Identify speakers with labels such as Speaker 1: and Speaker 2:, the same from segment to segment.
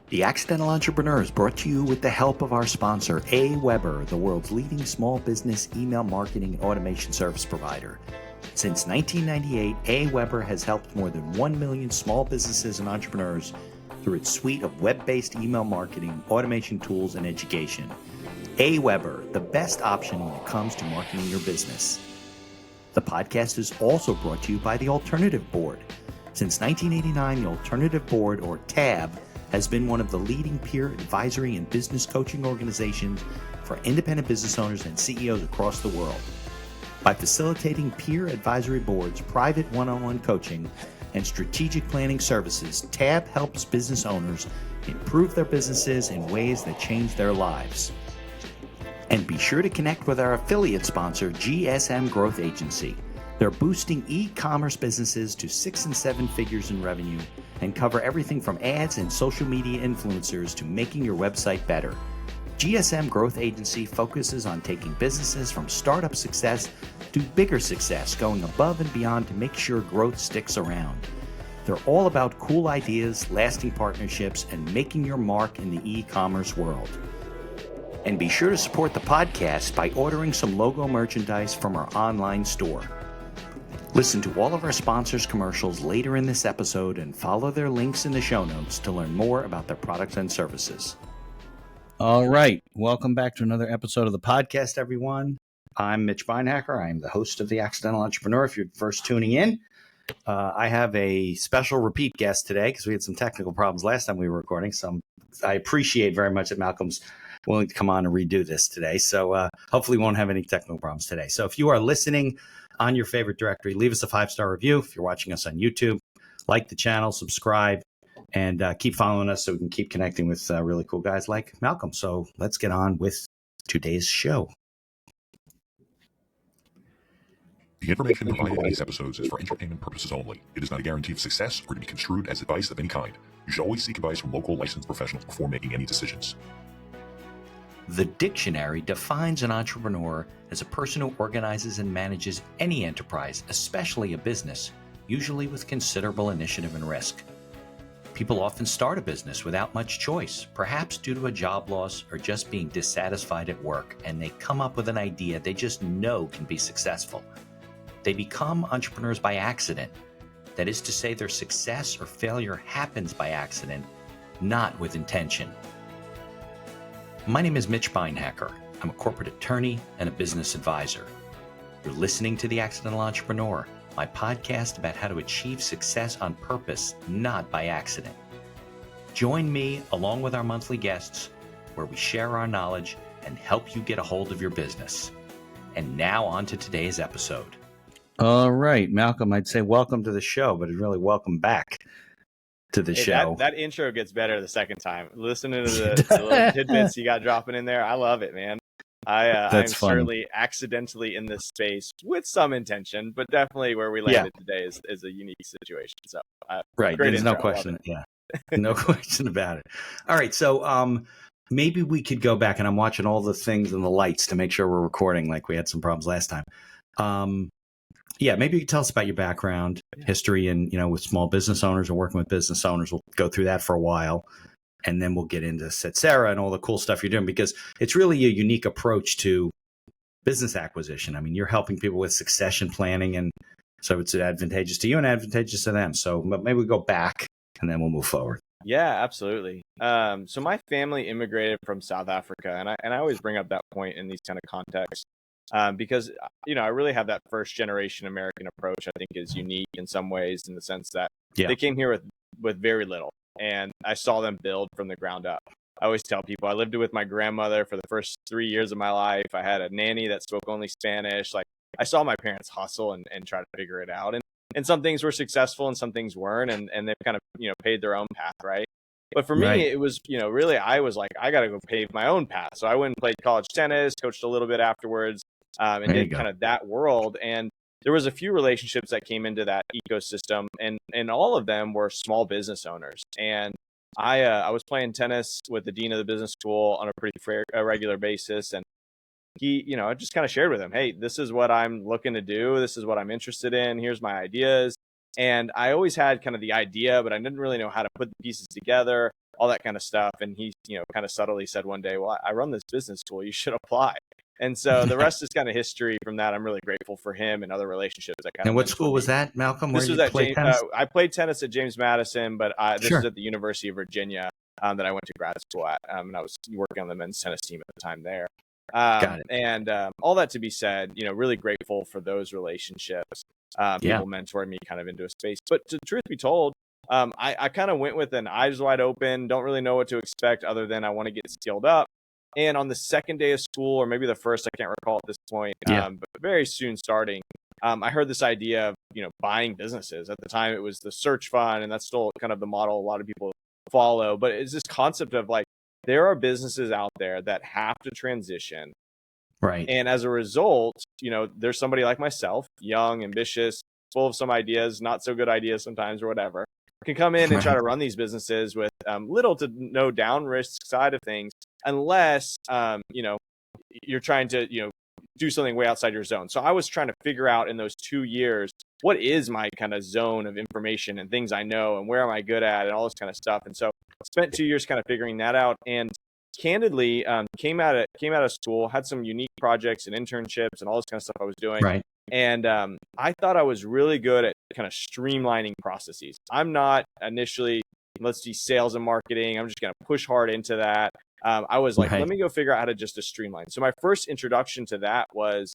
Speaker 1: The Accidental Entrepreneur is brought to you with the help of our sponsor, AWeber, the world's leading small business email marketing and automation service provider. Since 1998, AWeber has helped more than 1 million small businesses and entrepreneurs through its suite of web-based email marketing, automation tools, and education. AWeber, the best option when it comes to marketing your business. The podcast is also brought to you by the Alternative Board. Since 1989, the Alternative Board, or TAB, has been one of the leading peer advisory and business coaching organizations for independent business owners and CEOs across the world. By facilitating peer advisory boards, private one-on-one coaching, and strategic planning services, TAB helps business owners improve their businesses in ways that change their lives. And be sure to connect with our affiliate sponsor, GSM Growth Agency. They're boosting e-commerce businesses to 6 and 7 figures in revenue and cover everything from ads and social media influencers to making your website better. GSM Growth Agency focuses on taking businesses from startup success to bigger success, going above and beyond to make sure growth sticks around. They're all about cool ideas, lasting partnerships, and making your mark in the e-commerce world. And be sure to support the podcast by ordering some logo merchandise from our online store. Listen to all of our sponsors' commercials later in this episode and follow their links in the show notes to learn more about their products and services. All right. Welcome back to another episode of the podcast, everyone. I'm Mitch Beinhacker. I'm the host of The Accidental Entrepreneur. If you're first tuning in, I have a special repeat guest today because we had some technical problems last time we were recording. So I appreciate very much that Malcolm's willing to come on and redo this today. So hopefully we won't have any technical problems today. So if you are listening on your favorite directory, leave us a 5-star review. If you're watching us on YouTube, like the channel, subscribe, and keep following us so we can keep connecting with really cool guys like Malcolm. So let's get on with today's show.
Speaker 2: The information provided in these episodes is for entertainment purposes only. It is not a guarantee of success or to be construed as advice of any kind. You should always seek advice from local licensed professionals before making any decisions.
Speaker 1: The dictionary defines an entrepreneur as a person who organizes and manages any enterprise, especially a business, usually with considerable initiative and risk. People often start a business without much choice, perhaps due to a job loss or just being dissatisfied at work, and they come up with an idea they just know can be successful. They become entrepreneurs by accident. That is to say, their success or failure happens by accident, not with intention. My name is Mitch Beinhacker. I'm a corporate attorney and a business advisor. You're listening to The Accidental Entrepreneur, my podcast about how to achieve success on purpose, not by accident. Join me along with our monthly guests where we share our knowledge and help you get a hold of your business. And now on to today's episode. All right, Malcolm, I'd say welcome to the show, but really welcome back to the show.
Speaker 3: That intro gets better the second time. Listening to the little tidbits you got dropping in there, I love it, man. I'm certainly accidentally in this space with some intention, but definitely where we landed today is a unique situation. So,
Speaker 1: right, there's no question. Yeah, no question about it. All right, so maybe we could go back, and I'm watching all the things and the lights to make sure we're recording, like we had some problems last time. Maybe you could tell us about your background, history, and with small business owners or working with business owners. We'll go through that for a while, and then we'll get into Setsera and all the cool stuff you're doing, because it's really a unique approach to business acquisition. I mean, you're helping people with succession planning, and so it's advantageous to you and advantageous to them. So maybe we go back, and then we'll move forward.
Speaker 3: Yeah, absolutely. So my family immigrated from South Africa, and I always bring up that point in these kind of contexts. Because, I really have that first generation American approach. I think is unique in some ways, in the sense that they came here with very little, and I saw them build from the ground up. I always tell people I lived with my grandmother for the first 3 years of my life. I had a nanny that spoke only Spanish. Like, I saw my parents hustle and try to figure it out. And some things were successful and some things weren't. And they've kind of, paid their own path, right? But for me, it was, really, I was like, I got to go pave my own path. So I went and played college tennis, coached a little bit afterwards. And did kind of that world. And there was a few relationships that came into that ecosystem, and all of them were small business owners. And I was playing tennis with the dean of the business school on a pretty regular basis. And he, I just kind of shared with him, hey, this is what I'm looking to do. This is what I'm interested in. Here's my ideas. And I always had kind of the idea, but I didn't really know how to put the pieces together. all that kind of stuff. And he, kind of subtly said one day, well, I run this business school, you should apply. And so the rest is kind of history from that. I'm really grateful for him and other relationships that kind of.
Speaker 1: And what school was that, Malcolm?
Speaker 3: This
Speaker 1: where
Speaker 3: was
Speaker 1: you
Speaker 3: at
Speaker 1: played tennis?
Speaker 3: I played tennis at James Madison, but this
Speaker 1: Sure.
Speaker 3: was at the University of Virginia that I went to grad school at, and I was working on the men's tennis team at the time there.
Speaker 1: Got it.
Speaker 3: And all that to be said, really grateful for those relationships. People mentoring me kind of into a space. But to truth be told, I kind of went with an eyes wide open, don't really know what to expect other than I want to get skilled up. And on the second day of school, or maybe the first, I can't recall at this point, but very soon starting, I heard this idea of, buying businesses. At the time, it was the search fund, and that's still kind of the model a lot of people follow. But it's this concept of like, there are businesses out there that have to transition.
Speaker 1: Right.
Speaker 3: And as a result, there's somebody like myself, young, ambitious, full of some ideas, not so good ideas sometimes or whatever, can come in and try to run these businesses with little to no down risk side of things, unless, you're trying to, do something way outside your zone. So I was trying to figure out in those 2 years, what is my kind of zone of information and things I know and where am I good at and all this kind of stuff. And so I spent 2 years kind of figuring that out, and candidly came out of school, had some unique projects and internships and all this kind of stuff I was doing.
Speaker 1: Right.
Speaker 3: And I thought I was really good at kind of streamlining processes. I'm not initially, let's see, sales and marketing. I'm just going to push hard into that. I was like, let me go figure out how to just streamline. So my first introduction to that was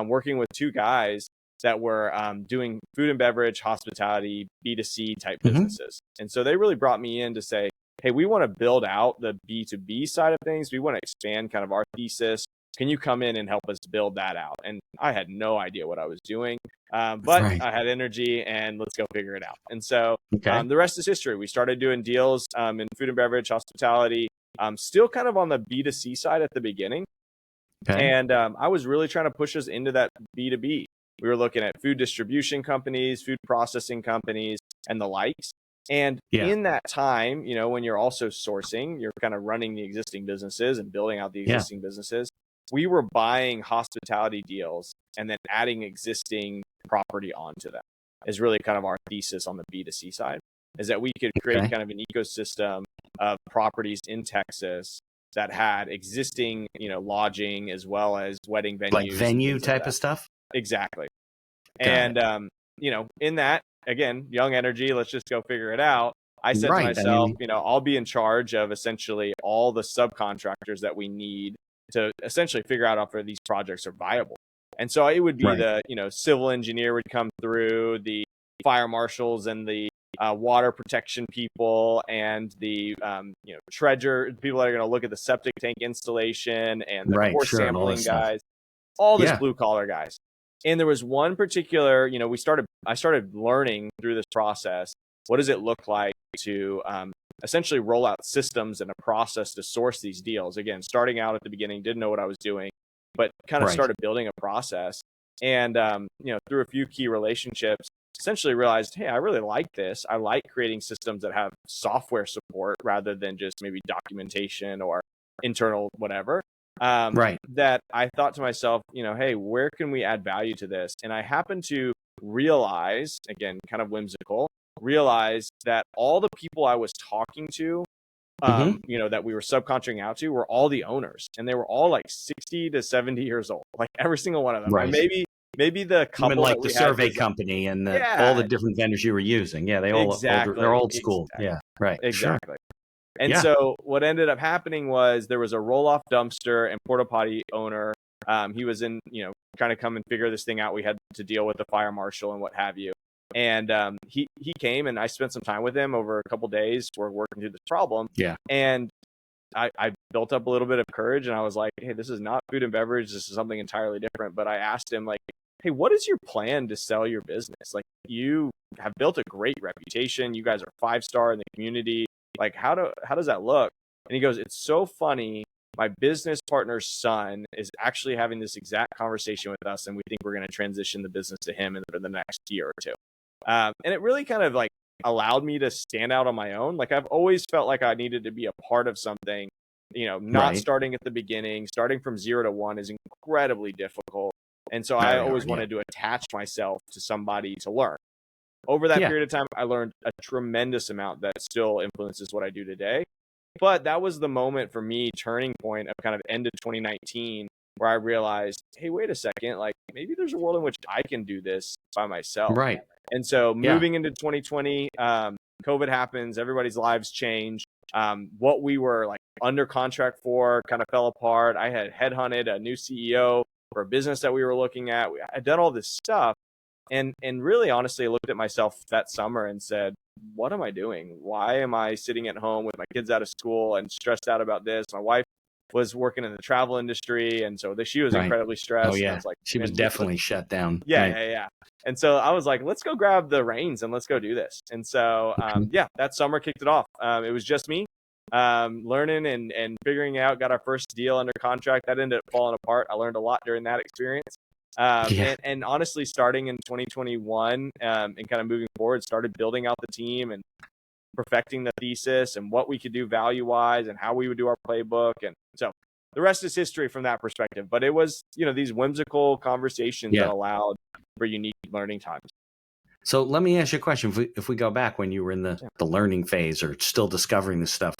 Speaker 3: working with two guys that were doing food and beverage, hospitality, B2C type businesses. And so they really brought me in to say, hey, we want to build out the B2B side of things. We want to expand kind of our thesis. Can you come in and help us build that out? And I had no idea what I was doing, but I had energy, and let's go figure it out. And so the rest is history. We started doing deals in food and beverage, hospitality, still kind of on the B2C side at the beginning. And I was really trying to push us into that B2B. We were looking at food distribution companies, food processing companies, and the likes. And in that time, when you're also sourcing, you're kind of running the existing businesses and building out the existing businesses. We were buying hospitality deals and then adding existing property onto them is really kind of our thesis on the B2C side, is that we could create kind of an ecosystem of properties in Texas that had existing, lodging as well as wedding venues.
Speaker 1: Like venue type of stuff?
Speaker 3: Exactly. And, in that, again, young energy, let's just go figure it out. I said to myself, I'll be in charge of essentially all the subcontractors that we need to essentially figure out if these projects are viable. And so it would be the, civil engineer would come through, the fire marshals and the water protection people, and the, treasure people that are going to look at the septic tank installation, and the core sampling guys, all this blue collar guys. And there was one particular, I started learning through this process, what does it look like to essentially roll out systems and a process to source these deals. Again, starting out at the beginning, didn't know what I was doing, but kind of started building a process. And, through a few key relationships, essentially realized, hey, I really like this. I like creating systems that have software support rather than just maybe documentation or internal whatever. That I thought to myself, hey, where can we add value to this? And I happened to realize, again, kind of whimsical, that all the people I was talking to, that we were subcontracting out to, were all the owners, and they were all like 60 to 70 years old, like every single one of them. Or maybe the couple,
Speaker 1: like the survey company and all the different vendors you were using. Yeah, they all they're old school.
Speaker 3: Exactly. And so what ended up happening was there was a roll-off dumpster and porta potty owner. He was in, trying to come and figure this thing out. We had to deal with the fire marshal and what have you. And he came, and I spent some time with him over a couple of days. We're working through this problem. And I built up a little bit of courage, and I was like, hey, this is not food and beverage. This is something entirely different. But I asked him, like, hey, what is your plan to sell your business? Like, you have built a great reputation. You guys are 5-star in the community. Like, how does that look? And he goes, it's so funny. My business partner's son is actually having this exact conversation with us, and we think we're going to transition the business to him in the next year or two. And it really kind of like allowed me to stand out on my own. Like, I've always felt like I needed to be a part of something, not starting at the beginning. Starting from 0 to 1 is incredibly difficult. And so I always wanted to attach myself to somebody to learn. Over that period of time, I learned a tremendous amount that still influences what I do today. But that was the moment for me, turning point of kind of end of 2019, where I realized, hey, wait a second, like maybe there's a world in which I can do this by myself.
Speaker 1: Right.
Speaker 3: And so
Speaker 1: Yeah.
Speaker 3: moving into 2020, COVID happens, everybody's lives change. What we were like under contract for kind of fell apart. I had headhunted a new CEO for a business that we were looking at. I'd done all this stuff. And really, honestly, I looked at myself that summer and said, what am I doing? Why am I sitting at home with my kids out of school and stressed out about this? My wife was working in the travel industry, and so she was
Speaker 1: Right.
Speaker 3: incredibly stressed.
Speaker 1: Oh
Speaker 3: And I
Speaker 1: yeah,
Speaker 3: was like,
Speaker 1: she was
Speaker 3: "Man,
Speaker 1: definitely shut down.
Speaker 3: yeah,
Speaker 1: Right.
Speaker 3: yeah. And so I was like, let's go grab the reins and let's go do this. And so, yeah, that summer kicked it off. It was just me learning and figuring out, got our first deal under contract. That ended up falling apart. I learned a lot during that experience. And honestly, starting in 2021 and kind of moving forward, started building out the team and perfecting the thesis and what we could do value-wise and how we would do our playbook. And so the rest is history from that perspective. But it was, these whimsical conversations that allowed for unique learning times.
Speaker 1: So let me ask you a question. If we go back when you were in the learning phase or still discovering this stuff,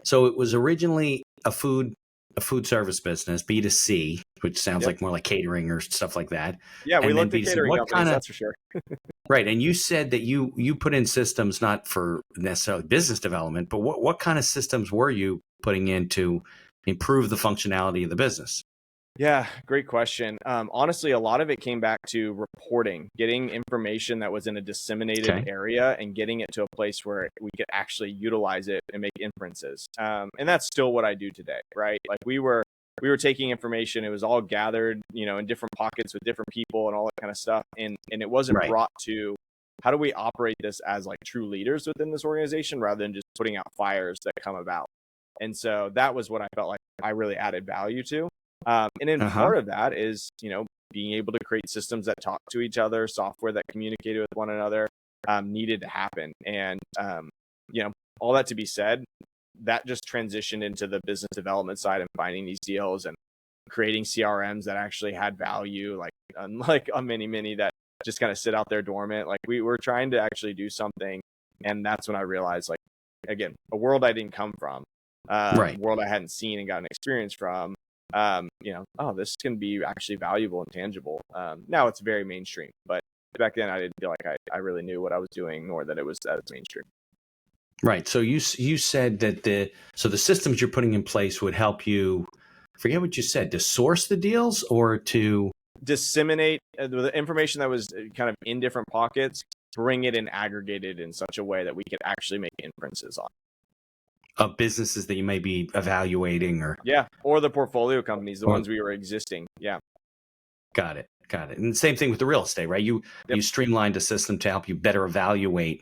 Speaker 1: so it was originally a food service business, B2C, which sounds like more like catering or stuff like that.
Speaker 3: Yeah, we looked at catering companies, that's for sure.
Speaker 1: Right. And you said that you put in systems not for necessarily business development, but what kind of systems were you putting in to improve the functionality of the business?
Speaker 3: Yeah, great question. Honestly, a lot of it came back to reporting, getting information that was in a disseminated area and getting it to a place where we could actually utilize it and make inferences. And that's still what I do today, right? Like we were taking information, it was all gathered, in different pockets with different people and all that kind of stuff. And it wasn't brought to how do we operate this as like true leaders within this organization rather than just putting out fires that come about. And so that was what I felt like I really added value to. And then part of that is, being able to create systems that talk to each other, software that communicated with one another, needed to happen. And, all that to be said, that just transitioned into the business development side and finding these deals and creating CRMs that actually had value, like unlike a many that just kind of sit out there dormant. Like we were trying to actually do something. And that's when I realized, like, again, a world I didn't come from, a world I hadn't seen and got an experience from. This can be actually valuable and tangible. Now it's very mainstream, but back then I didn't feel like I really knew what I was doing, nor that it was as mainstream.
Speaker 1: Right. So you said that the systems you're putting in place would help you, forget what you said, to source the deals or to
Speaker 3: disseminate the information that was kind of in different pockets, bring it and aggregate it in such a way that we could actually make inferences on.
Speaker 1: Of businesses that you may be evaluating or
Speaker 3: the portfolio companies, the ones we were existing.
Speaker 1: Got it. And the same thing with the real estate, right? You streamlined a system to help you better evaluate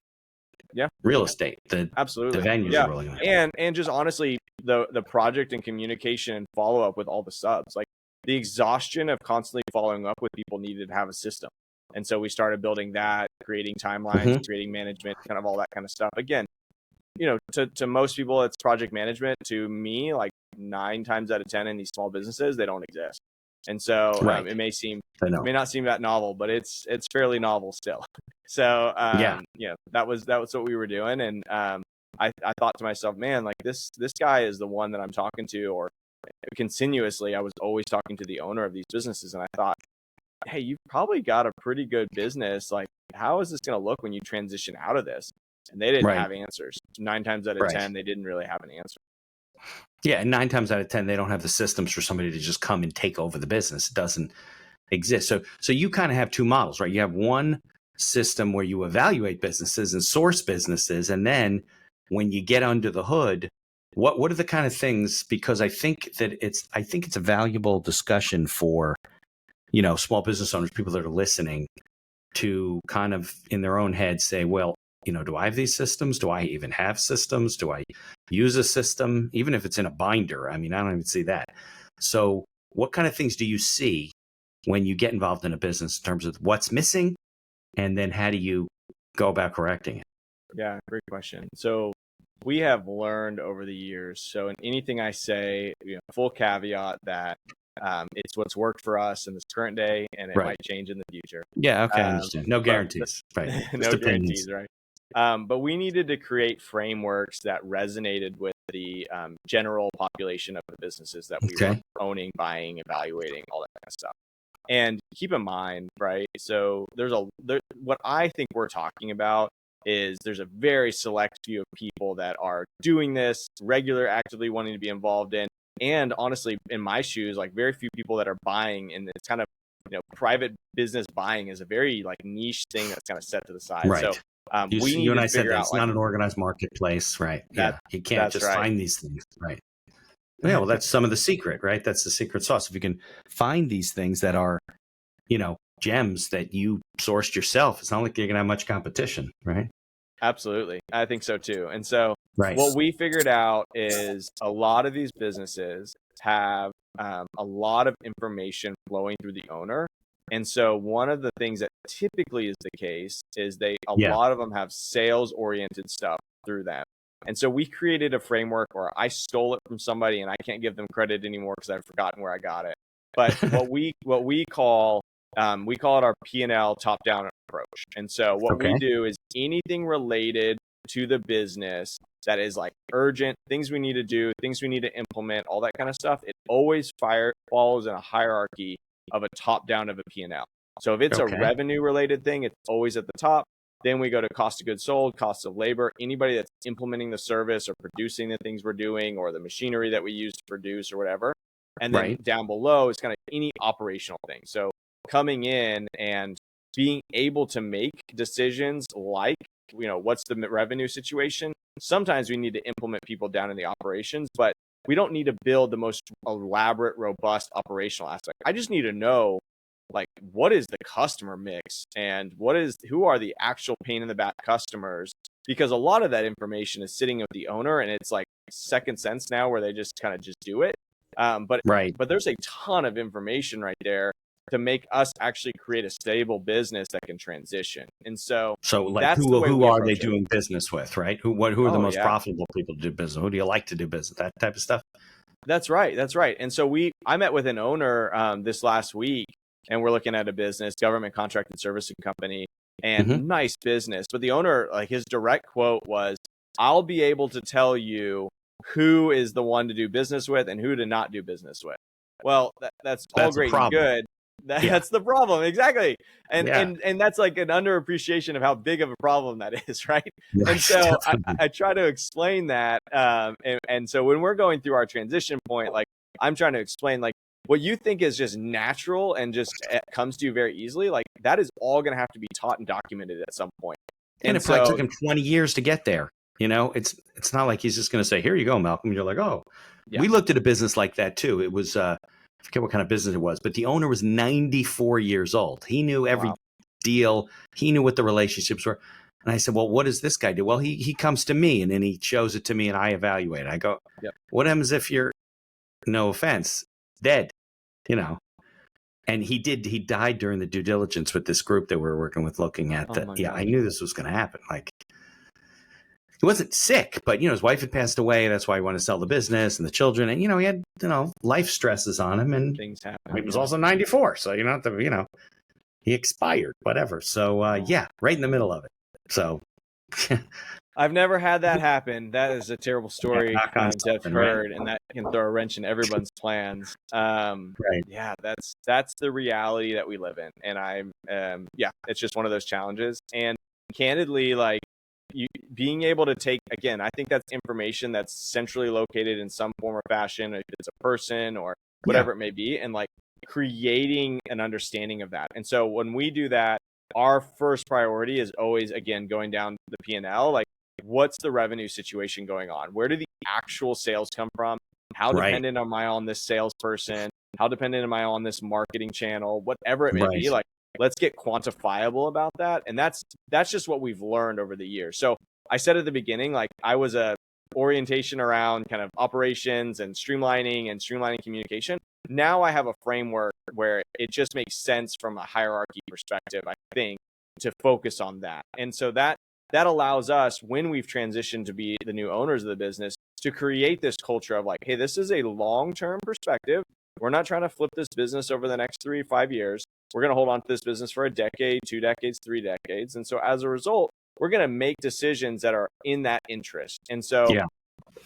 Speaker 1: real estate,
Speaker 3: absolutely
Speaker 1: the venues you're rolling on.
Speaker 3: And just honestly the project and communication and follow up with all the subs, like the exhaustion of constantly following up with people needed to have a system. And so we started building that, creating timelines, creating management, kind of all that kind of stuff. Again, to most people, it's project management. To me, like 9 times out of 10 in these small businesses, they don't exist. And so it may not seem that novel, but it's fairly novel still. So, that was what we were doing. And I thought to myself, man, like this guy is the one that I'm talking to, or continuously, I was always talking to the owner of these businesses. And I thought, hey, you've probably got a pretty good business. Like, how is this going to look when you transition out of this? And they didn't have answers. 9 times out of 10, they didn't really have an answer.
Speaker 1: Yeah, and 9 times out of 10, they don't have the systems for somebody to just come and take over the business. It doesn't exist. So you kind of have 2 models, right? You have one system where you evaluate businesses and source businesses, and then when you get under the hood, what are the kind of things? Because I think it's a valuable discussion for small business owners, people that are listening, to kind of in their own head say, well, do I have these systems? Do I even have systems? Do I use a system? Even if it's in a binder, I mean, I don't even see that. So what kind of things do you see when you get involved in a business in terms of what's missing? And then how do you go about correcting it?
Speaker 3: Yeah, great question. So we have learned over the years. So in anything I say, full caveat that it's what's worked for us in this current day, and it might change in the future.
Speaker 1: Yeah, okay, I understand. No guarantees, right?
Speaker 3: No guarantees, right? But we needed to create frameworks that resonated with the general population of the businesses that we were owning, buying, evaluating, all that kind of stuff. And keep in mind, right? So what I think we're talking about is there's a very select few of people that are doing this regular, actively wanting to be involved in. And honestly, in my shoes, like very few people that are buying, and it's kind of, private business buying is a very like niche thing that's kind of set to the side.
Speaker 1: Right.
Speaker 3: So we need
Speaker 1: you and
Speaker 3: to
Speaker 1: I said
Speaker 3: figure
Speaker 1: that
Speaker 3: out,
Speaker 1: it's not an organized marketplace, right? Yeah, you can't just find these things, right? Yeah, well, that's some of the secret, right? That's the secret sauce. If you can find these things that are, gems that you sourced yourself, it's not like you're gonna have much competition, right?
Speaker 3: Absolutely. I think so too. And so
Speaker 1: Right.
Speaker 3: what we figured out is a lot of these businesses have a lot of information flowing through the owner. And so one of the things that typically is the case is a lot of them have sales oriented stuff through them. And so we created a framework, or I stole it from somebody and I can't give them credit anymore because I've forgotten where I got it. But what we call it our P&L top down approach. And so what we do is anything related to the business that is like urgent, things we need to do, things we need to implement, all that kind of stuff, it always follows in a hierarchy of a top down of a P&L. So if it's a revenue related thing, it's always at the top. Then we go to cost of goods sold, cost of labor, anybody that's implementing the service or producing the things we're doing or the machinery that we use to produce or whatever. And then down below is kind of any operational thing. So coming in and being able to make decisions like, what's the revenue situation? Sometimes we need to implement people down in the operations, but we don't need to build the most elaborate, robust operational aspect. I just need to know, like, what is the customer mix and who are the actual pain in the back customers? Because a lot of that information is sitting with the owner, and it's like second sense now where they just kind of just do it. But there's a ton of information right there to make us actually create a stable business that can transition. And so
Speaker 1: like
Speaker 3: that's
Speaker 1: who are they doing business with, right? Who are the most profitable people to do business? Who do you like to do business? That type of stuff.
Speaker 3: That's right. And so I met with an owner this last week, and we're looking at a business, government contracted servicing company, and nice business. But the owner, like, his direct quote was, "I'll be able to tell you who is the one to do business with and who to not do business with." Well, that's all great and good. That's the problem. Exactly. And that's like an underappreciation of how big of a problem that is. Right. And so I try to explain that. And so when we're going through our transition point, like, I'm trying to explain, like, what you think is just natural and just comes to you very easily, like, that is all going to have to be taught and documented at some point.
Speaker 1: And it probably took him 20 years to get there. It's not like he's just going to say, "Here you go, Malcolm." You're like, "Oh." We looked at a business like that too. It was I forget what kind of business it was, but the owner was 94 years old. He knew every deal. He knew what the relationships were. And I said, "Well, what does this guy do?" "Well, he comes to me and then he shows it to me and I evaluate it." I go, "What happens if you're, no offense, dead?" And he died during the due diligence with this group that we were working with, looking at I knew this was going to happen. Like, he wasn't sick, but, his wife had passed away. That's why he wanted to sell the business and the children. And, he had, life stresses on him, and
Speaker 3: things happen.
Speaker 1: He was also 94. So, he expired, whatever. So, right in the middle of it. So
Speaker 3: I've never had that happen. That is a terrible story to have heard, and that can throw a wrench in everyone's plans. Yeah, that's the reality that we live in. And it's just one of those challenges. And candidly, like, being able to take, again, I think that's information that's centrally located in some form or fashion, if it's a person or whatever it may be, and like creating an understanding of that. And so when we do that, our first priority is always, again, going down the P&L, like, what's the revenue situation going on? Where do the actual sales come from? How dependent am I on this salesperson? How dependent am I on this marketing channel? Whatever it may be, like, let's get quantifiable about that. And that's just what we've learned over the years. So I said at the beginning, like, I was a orientation around kind of operations and streamlining communication. Now I have a framework where it just makes sense from a hierarchy perspective, I think, to focus on that. And so that allows us, when we've transitioned to be the new owners of the business, to create this culture of like, hey, this is a long-term perspective. We're not trying to flip this business over the next 3 to 5 years. We're going to hold on to this business for a decade, 2 decades, 3 decades. And so as a result, we're going to make decisions that are in that interest. And so
Speaker 1: Yeah.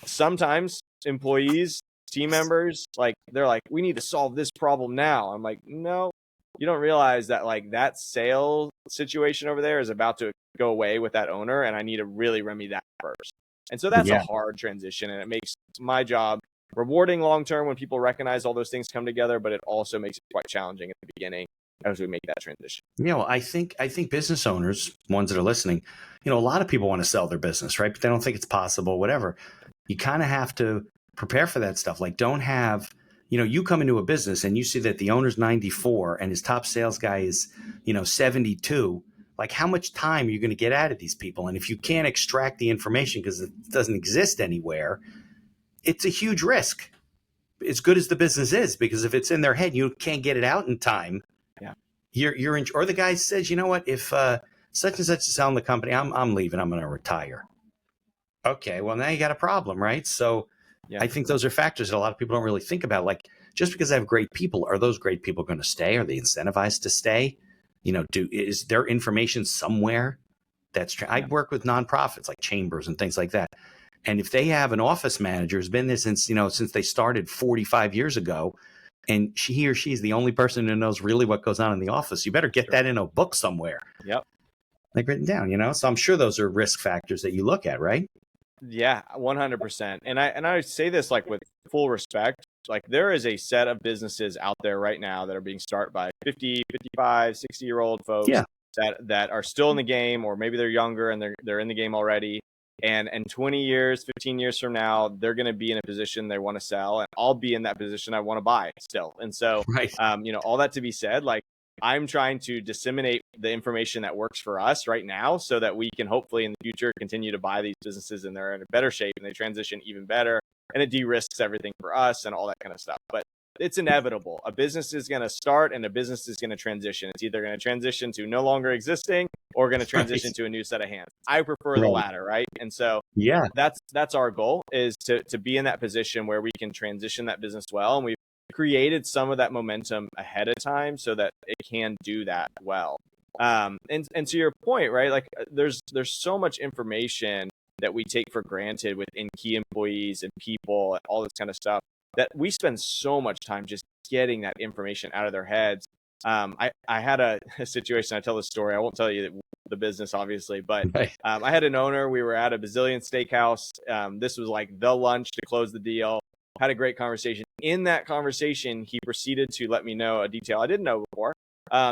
Speaker 3: sometimes employees, team members, like they're like, we need to solve this problem now. I'm like, no, you don't realize that like that sale situation over there is about to go away with that owner, and I need to really remedy that first. And so that's a
Speaker 1: Yeah.
Speaker 3: hard transition, and it makes my job rewarding long term when people recognize all those things come together, but it also makes it quite challenging at the beginning as we make that transition.
Speaker 1: Yeah, well, I think business owners, ones that are listening, a lot of people want to sell their business, right? But they don't think it's possible, whatever. You kind of have to prepare for that stuff. Like, don't have, you come into a business and you see that the owner's 94 and his top sales guy is, 72. Like, how much time are you going to get out of these people? And if you can't extract the information because it doesn't exist anywhere, it's a huge risk. As good as the business is, because if it's in their head, you can't get it out in time.
Speaker 3: Yeah.
Speaker 1: You're in, or the guy says, you know what, if such and such is selling the company, I'm leaving, I'm going to retire. Okay, well, now you got a problem, right? So
Speaker 3: Yeah.
Speaker 1: I think those are factors that a lot of people don't really think about. Like, just because I have great people, are those great people going to stay? Are they incentivized to stay? Is there information somewhere that's I work with nonprofits like chambers and things like that. And if they have an office manager who's been there since they started 45 years ago, and he or she is the only person who knows really what goes on in the office, you better get that in a book somewhere.
Speaker 3: Yep.
Speaker 1: Like written down, So I'm sure those are risk factors that you look at, right?
Speaker 3: Yeah, 100%. And I say this like with full respect. Like, there is a set of businesses out there right now that are being started by 50, 55, 60-year-old folks that are still in the game, or maybe they're younger and they're in the game already. And 20 years, 15 years from now, they're going to be in a position they want to sell, and I'll be in that position I want to buy still. And so,
Speaker 1: right.
Speaker 3: All that to be said, like, I'm trying to disseminate the information that works for us right now so that we can hopefully in the future continue to buy these businesses and they're in a better shape and they transition even better, and it de-risks everything for us and all that kind of stuff. But it's inevitable. A business is going to start and a business is going to transition. It's either going to transition to no longer existing or going to transition to a new set of hands. I prefer the latter, right? And so that's our goal, is to be in that position where we can transition that business well. And we've created some of that momentum ahead of time so that it can do that well. And to your point, right? Like, there's so much information that we take for granted within key employees and people and all this kind of stuff, that we spend so much time just getting that information out of their heads. I had a situation, I tell this story, I won't tell you the business obviously, but I had an owner, we were at a Brazilian steakhouse. This was like the lunch to close the deal. Had a great conversation. In that conversation, he proceeded to let me know a detail I didn't know before,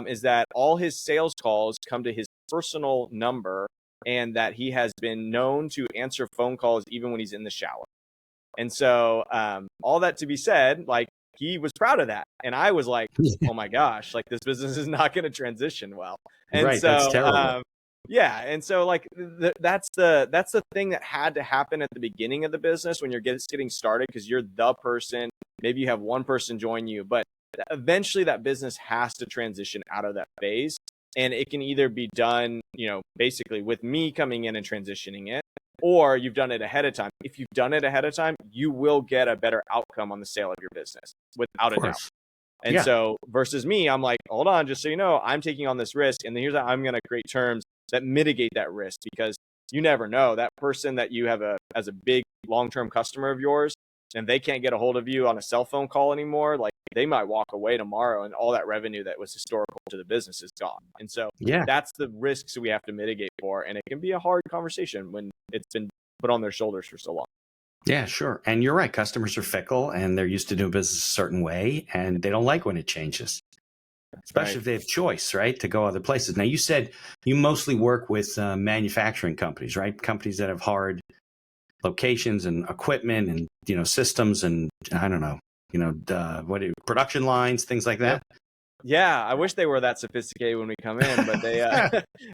Speaker 3: is that all his sales calls come to his personal number, and that he has been known to answer phone calls even when he's in the shower. And so all that to be said, like, he was proud of that. And I was like, oh my gosh, like, this business is not going to transition well. And so,
Speaker 1: that's terrible.
Speaker 3: Yeah. And so, like, that's the thing that had to happen at the beginning of the business when you're getting started, because you're the person. Maybe you have one person join you, but eventually that business has to transition out of that phase. And it can either be done, basically with me coming in and transitioning it, or you've done it ahead of time. If you've done it ahead of time, you will get a better outcome on the sale of your business, without a doubt. And so versus me, I'm like, hold on, just so you know, I'm taking on this risk, and then here's how I'm going to create terms that mitigate that risk, because you never know, that person that you have as a big long-term customer of yours, and they can't get a hold of you on a cell phone call anymore, like, they might walk away tomorrow and all that revenue that was historical to the business is gone. And so that's the risks we have to mitigate for. And it can be a hard conversation when it's been put on their shoulders for so long.
Speaker 1: Yeah, sure. And you're right. Customers are fickle and they're used to doing business a certain way, and they don't like when it changes, especially if they have choice, right, to go other places. Now, you said you mostly work with manufacturing companies, right? Companies that have hard locations and equipment and, systems and, I don't know, production lines, things like that.
Speaker 3: Yeah, I wish they were that sophisticated when we come in, but they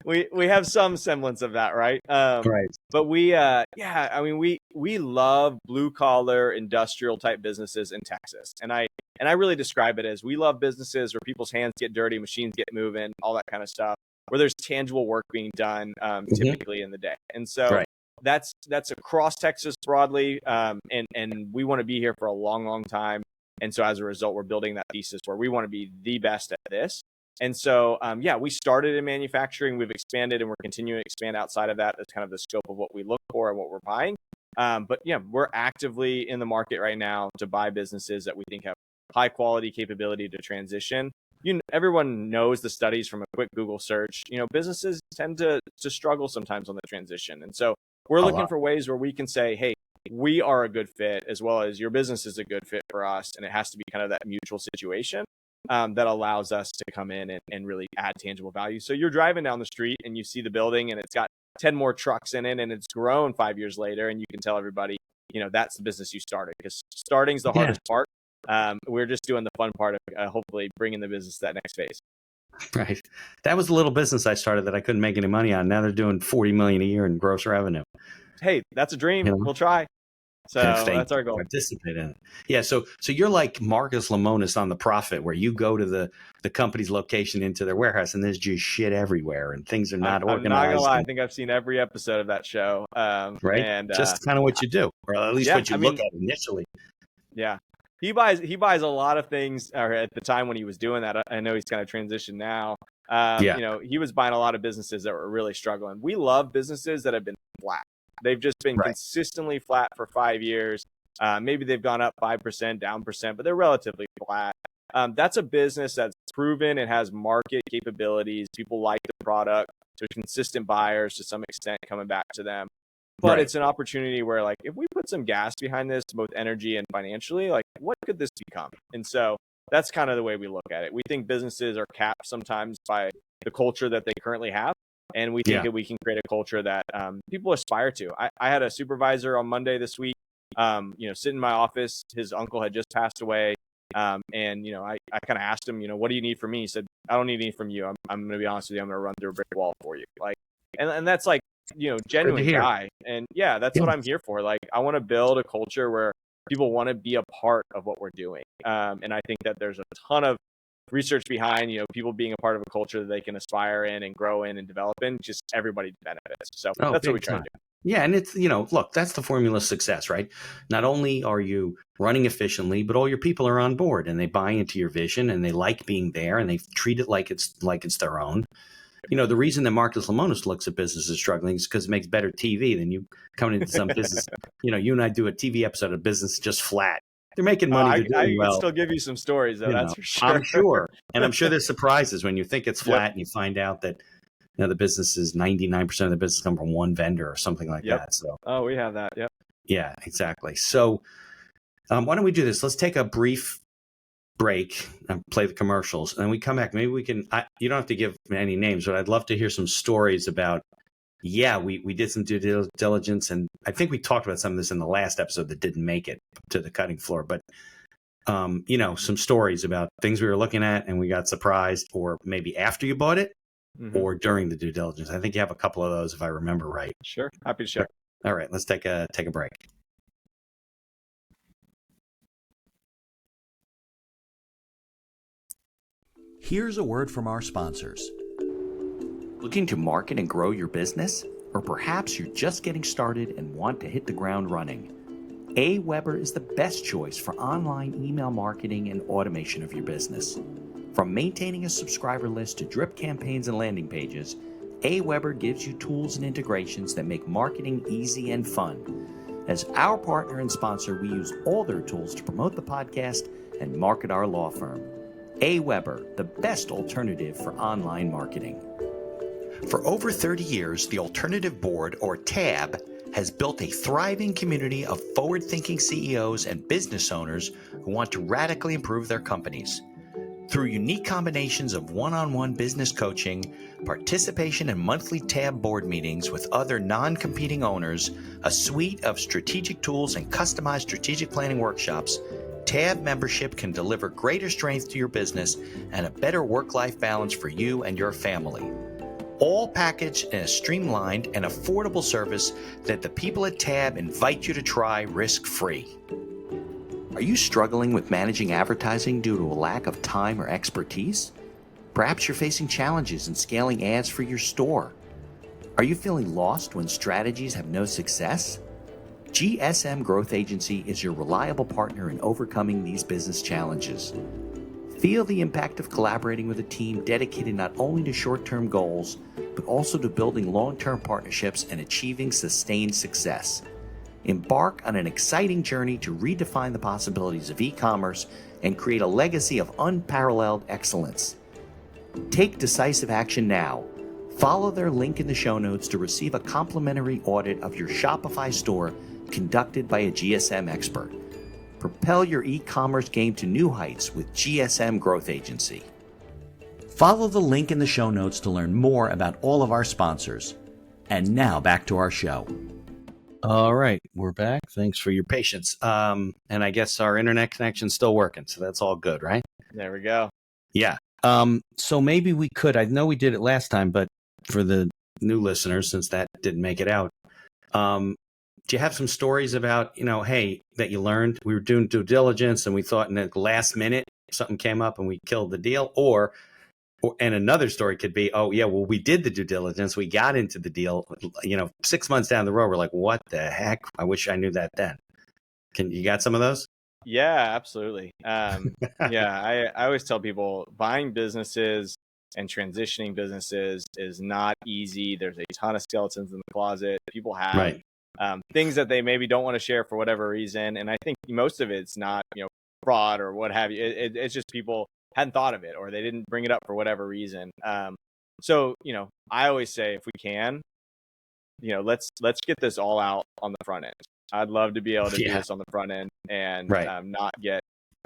Speaker 3: we have some semblance of that, right?
Speaker 1: Right.
Speaker 3: But we love blue collar industrial type businesses in Texas, and I really describe it as, we love businesses where people's hands get dirty, machines get moving, all that kind of stuff, where there's tangible work being done typically in the day. And so that's across Texas broadly, and we want to be here for a long, long time. And so as a result, we're building that thesis where we want to be the best at this. And so, yeah, we started in manufacturing, we've expanded, and we're continuing to expand outside of that. That's kind of the scope of what we look for and what we're buying. But yeah, we're actively in the market right now to buy businesses that we think have high quality capability to transition. Everyone knows the studies from a quick Google search. Businesses tend to struggle sometimes on the transition. And so we're looking for ways where we can say, hey, we are a good fit, as well as your business is a good fit for us. And it has to be kind of that mutual situation that allows us to come in and really add tangible value. So you're driving down the street and you see the building and it's got 10 more trucks in it and it's grown 5 years later, and you can tell everybody, that's the business you started, because starting's the hardest part. We're just doing the fun part of hopefully bringing the business to that next phase.
Speaker 1: Right. That was a little business I started that I couldn't make any money on. Now they're doing $40 million a year in gross revenue.
Speaker 3: Hey, that's a dream. We'll try. So that's our goal.
Speaker 1: Participate in it. Yeah. So you're like Marcus Lemonis on The Profit, where you go to the company's location into their warehouse and there's just shit everywhere and things are not organized. I'm not gonna
Speaker 3: lie. I think I've seen every episode of that show.
Speaker 1: Right. And just kind of what you do, or at least what you look at initially.
Speaker 3: Yeah. He buys a lot of things, or at the time when he was doing that. I know he's kind of transitioned now. He was buying a lot of businesses that were really struggling. We love businesses that have been flat. They've just been consistently flat for 5 years. Maybe they've gone up 5%, down percent, but they're relatively flat. That's a business that's proven and has market capabilities. People like the product. There's consistent buyers to some extent coming back to them. But it's an opportunity where, like, if we put some gas behind this, both energy and financially, like, what could this become? And so that's kind of the way we look at it. We think businesses are capped sometimes by the culture that they currently have. And we think that we can create a culture that people aspire to. I had a supervisor on Monday this week, sit in my office. His uncle had just passed away. I kind of asked him, what do you need from me? He said, I don't need anything from you. I'm going to be honest with you. I'm going to run through a brick wall for you. Like, and that's like, genuine guy. And yeah, that's what I'm here for. Like, I want to build a culture where people want to be a part of what we're doing. And I think that there's a ton of research behind, people being a part of a culture that they can aspire in and grow in and develop in. Just everybody benefits. So that's what we try to do.
Speaker 1: Yeah. And it's, look, that's the formula of success, right? Not only are you running efficiently, but all your people are on board and they buy into your vision and they like being there and they treat it like it's their own. The reason that Marcus Lemonis looks at businesses struggling is because it makes better TV than you coming into some business. You and I do a TV episode of business just flat. They're making money.
Speaker 3: I can still give you some stories, though. That's for sure.
Speaker 1: I'm sure. And I'm sure there's surprises when you think it's flat and you find out that the business is 99% of the business come from one vendor or something like that. So
Speaker 3: we have that. Yep.
Speaker 1: Yeah, exactly. So why don't we do this? Let's take a brief break and play the commercials, and then we come back. Maybe we can. You don't have to give any names, but I'd love to hear some stories about. Yeah, we did some due diligence, and I think we talked about some of this in the last episode that didn't make it to the cutting floor. But some stories about things we were looking at and we got surprised, or maybe after you bought it, or during the due diligence. I think you have a couple of those, if I remember right.
Speaker 3: Sure, happy to share.
Speaker 1: All right, let's take a break. Here's a word from our sponsors. Looking to market and grow your business? Or perhaps you're just getting started and want to hit the ground running? AWeber is the best choice for online email marketing and automation of your business. From maintaining a subscriber list to drip campaigns and landing pages, AWeber gives you tools and integrations that make marketing easy and fun. As our partner and sponsor, we use all their tools to promote the podcast and market our law firm. AWeber, the best alternative for online marketing. For over 30 years, the Alternative Board, or TAB, has built a thriving community of forward-thinking CEOs and business owners who want to radically improve their companies. Through unique combinations of one-on-one business coaching, participation in monthly TAB board meetings with other non-competing owners, a suite of strategic tools and customized strategic planning workshops, TAB membership can deliver greater strength to your business and a better work-life balance for you and your family. All packaged in a streamlined and affordable service that the people at TAB invite you to try risk-free. Are you struggling with managing advertising due to a lack of time or expertise? Perhaps you're facing challenges in scaling ads for your store. Are you feeling lost when strategies have no success? GSM Growth Agency is your reliable partner in overcoming these business challenges. Feel the impact of collaborating with a team dedicated not only to short-term goals, but also to building long-term partnerships and achieving sustained success. Embark on an exciting journey to redefine the possibilities of e-commerce and create a legacy of unparalleled excellence. Take decisive action now. Follow their link in the show notes to receive a complimentary audit of your Shopify store conducted by a GSM expert. Propel your e-commerce game to new heights with GSM Growth Agency. Follow the link in the show notes to learn more about all of our sponsors. And now back to our show. All right, we're back. Thanks for your patience. And I guess our internet connection's still working, so that's all good, right?
Speaker 3: There we go.
Speaker 1: Yeah. So maybe we could, I know we did it last time, but for the new listeners, since that didn't make it out, do you have some stories about, hey, that you learned? We were doing due diligence and we thought in the last minute something came up and we killed the deal, and another story could be, oh yeah, well, we did the due diligence, we got into the deal, 6 months down the road, we're like, what the heck? I wish I knew that then. You got some of those?
Speaker 3: Yeah, absolutely. I always tell people buying businesses and transitioning businesses is not easy. There's a ton of skeletons in the closet. People have things that they maybe don't want to share for whatever reason. And I think most of it's not, fraud or what have you. It's just people hadn't thought of it or they didn't bring it up for whatever reason. So, I always say if we can, let's get this all out on the front end. I'd love to be able to do this on the front end and not get,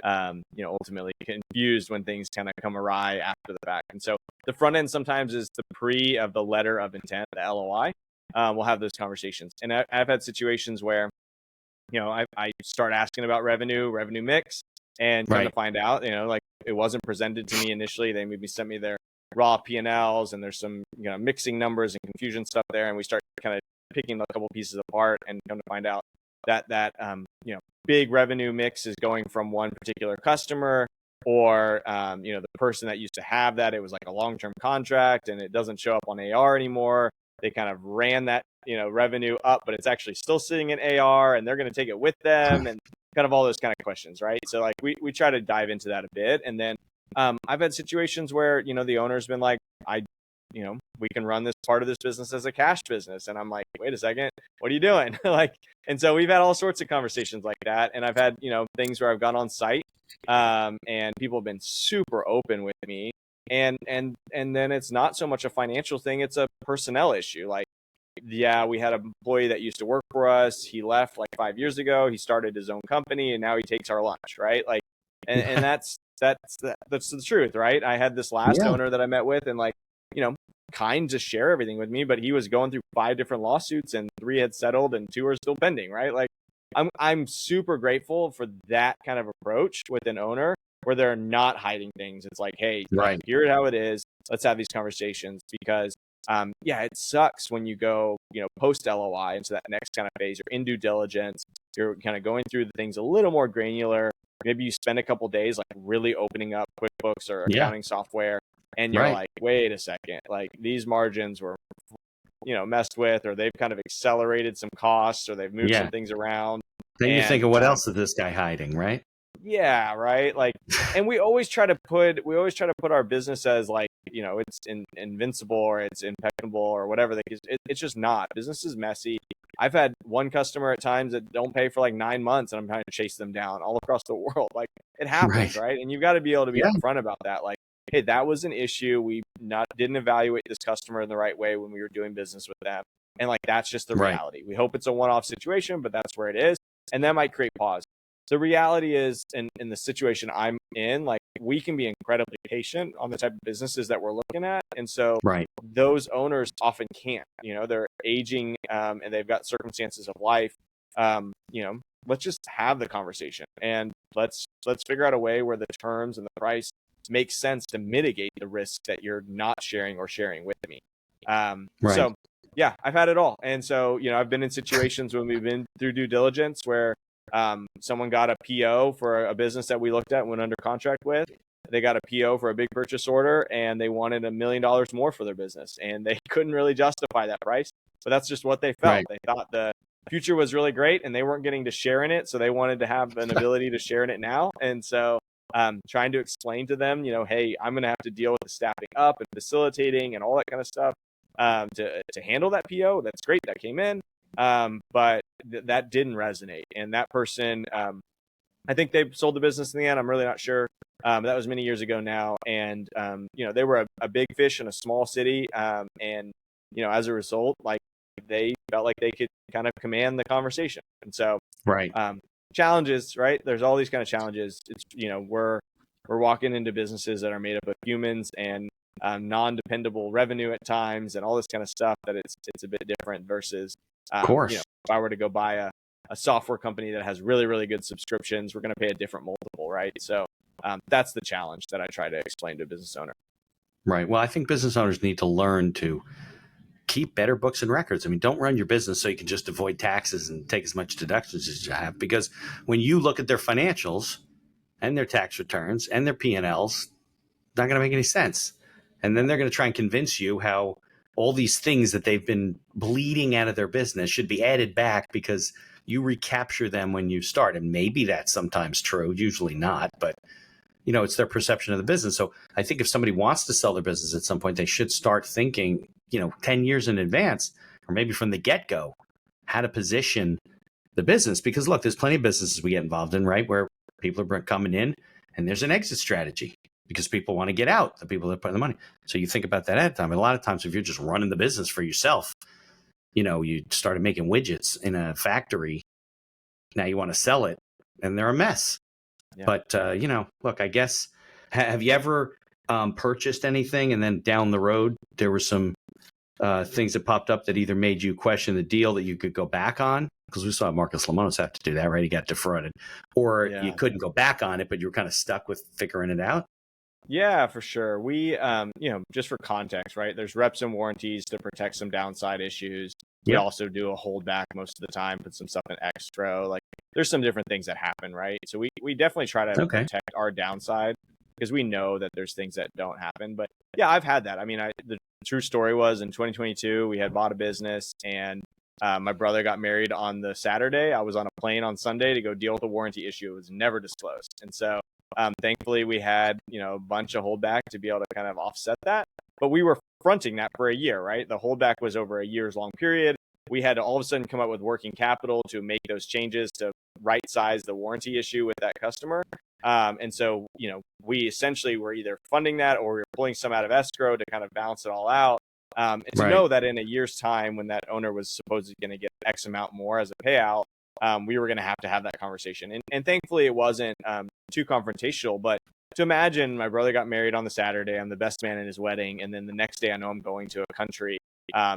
Speaker 3: ultimately confused when things kind of come awry after the fact. And so the front end sometimes is the pre of the letter of intent, the LOI. We'll have those conversations. And I've had situations where, I start asking about revenue mix and come to find out, like it wasn't presented to me initially. They maybe sent me their raw P&Ls and there's some, mixing numbers and confusion stuff there. And we start kind of picking a couple pieces apart and come to find out that big revenue mix is going from one particular customer or, the person that used to have that, it was like a long-term contract and it doesn't show up on AR anymore. They kind of ran that, revenue up, but it's actually still sitting in AR and they're going to take it with them and kind of all those kind of questions. Right. So like we try to dive into that a bit. And then I've had situations where, the owner's been like, we can run this part of this business as a cash business. And I'm like, wait a second, what are you doing? And so we've had all sorts of conversations like that. And I've had, things where I've gone on site and people have been super open with me. And then it's not so much a financial thing. It's a personnel issue. Like, yeah, we had an employee that used to work for us. He left like 5 years ago. He started his own company and now he takes our lunch. Right. Like, and that's the truth. Right. I had this last owner that I met with and kind to share everything with me, but he was going through 5 different lawsuits and 3 had settled and 2 are still pending. Right. Like I'm super grateful for that kind of approach with an owner where they're not hiding things. It's like, hey, here's how it is. Let's have these conversations because it sucks when you go, post LOI into that next kind of phase. You're in due diligence. You're kind of going through the things a little more granular. Maybe you spend a couple days like really opening up QuickBooks or accounting software, and you're like, wait a second, like these margins were, messed with, or they've kind of accelerated some costs, or they've moved some things around.
Speaker 1: Then you think of what else is this guy hiding, right?
Speaker 3: Yeah, right. Like, and we always try to put our business as like, it's invincible or it's impeccable or whatever. It's just not. Business is messy. I've had one customer at times that don't pay for like 9 months, and I'm trying to chase them down all across the world. Like it happens, right? And you've got to be able to be upfront about that. Like, hey, that was an issue. We didn't evaluate this customer in the right way when we were doing business with them, and like that's just the reality. We hope it's a one-off situation, but that's where it is, and that might create pause. The reality is, in the situation I'm in, like we can be incredibly patient on the type of businesses that we're looking at. And so those owners often can't, they're aging and they've got circumstances of life. Let's just have the conversation and let's figure out a way where the terms and the price make sense to mitigate the risk that you're not sharing or sharing with me. So yeah, I've had it all. And so, I've been in situations when we've been through due diligence where someone got a PO for a business that we looked at and went under contract with. They got a PO for a big purchase order and they wanted $1 million more for their business and they couldn't really justify that price, but that's just what they felt. They thought the future was really great and they weren't getting to share in it. So they wanted to have an ability to share in it now. And so, trying to explain to them, hey, I'm going to have to deal with the staffing up and facilitating and all that kind of stuff to handle that PO. That's great. That came in. But that didn't resonate. And that person, I think they sold the business in the end. I'm really not sure. That was many years ago now. And, they were a big fish in a small city. And, as a result, like they felt like they could kind of command the conversation. And so,
Speaker 1: Right.
Speaker 3: Challenges, right? There's all these kind of challenges. It's, we're walking into businesses that are made up of humans and non-dependable revenue at times and all this kind of stuff that it's a bit different versus,
Speaker 1: Of course.
Speaker 3: if I were to go buy a software company that has really, really good subscriptions, we're going to pay a different multiple, right? So that's the challenge that I try to explain to a business owner.
Speaker 1: Right. Well, I think business owners need to learn to keep better books and records. I mean, don't run your business so you can just avoid taxes and take as much deductions as you have, because when you look at their financials and their tax returns and their P&Ls, not going to make any sense. And then they're going to try and convince you how all these things that they've been bleeding out of their business should be added back because you recapture them when you start. And maybe that's sometimes true, usually not, but it's their perception of the business. So I think if somebody wants to sell their business at some point, they should start thinking, 10 years in advance, or maybe from the get-go, how to position the business. Because look, there's plenty of businesses we get involved in, right, where people are coming in and there's an exit strategy because people want to get out, the people that put in the money. So you think about that at the time. And a lot of times, if you're just running the business for yourself, you started making widgets in a factory. Now you want to sell it and they're a mess. Yeah. But, look, I guess, have you ever purchased anything and then down the road, there were some things that popped up that either made you question the deal that you could go back on? Because we saw Marcus Lemonis have to do that, right? He got defrauded. Or you couldn't go back on it, but you were kind of stuck with figuring it out.
Speaker 3: Yeah, for sure. We, just for context, right? There's reps and warranties to protect some downside issues. We also do a holdback most of the time, put some stuff in escrow. Like there's some different things that happen, right? So we definitely try to protect our downside because we know that there's things that don't happen. But yeah, I've had that. I mean, the true story was in 2022, we had bought a business and my brother got married on the Saturday. I was on a plane on Sunday to go deal with a warranty issue. It was never disclosed. And so thankfully we had, a bunch of holdback to be able to kind of offset that. But we were fronting that for a year, right? The holdback was over a year's long period. We had to all of a sudden come up with working capital to make those changes to right size the warranty issue with that customer. And so, we essentially were either funding that or we were pulling some out of escrow to kind of balance it all out. And to know that in a year's time, when that owner was supposedly going to get X amount more as a payout, we were going to have that conversation. And thankfully it wasn't too confrontational, but to imagine my brother got married on the Saturday, I'm the best man in his wedding. And then the next day I know I'm going to a country,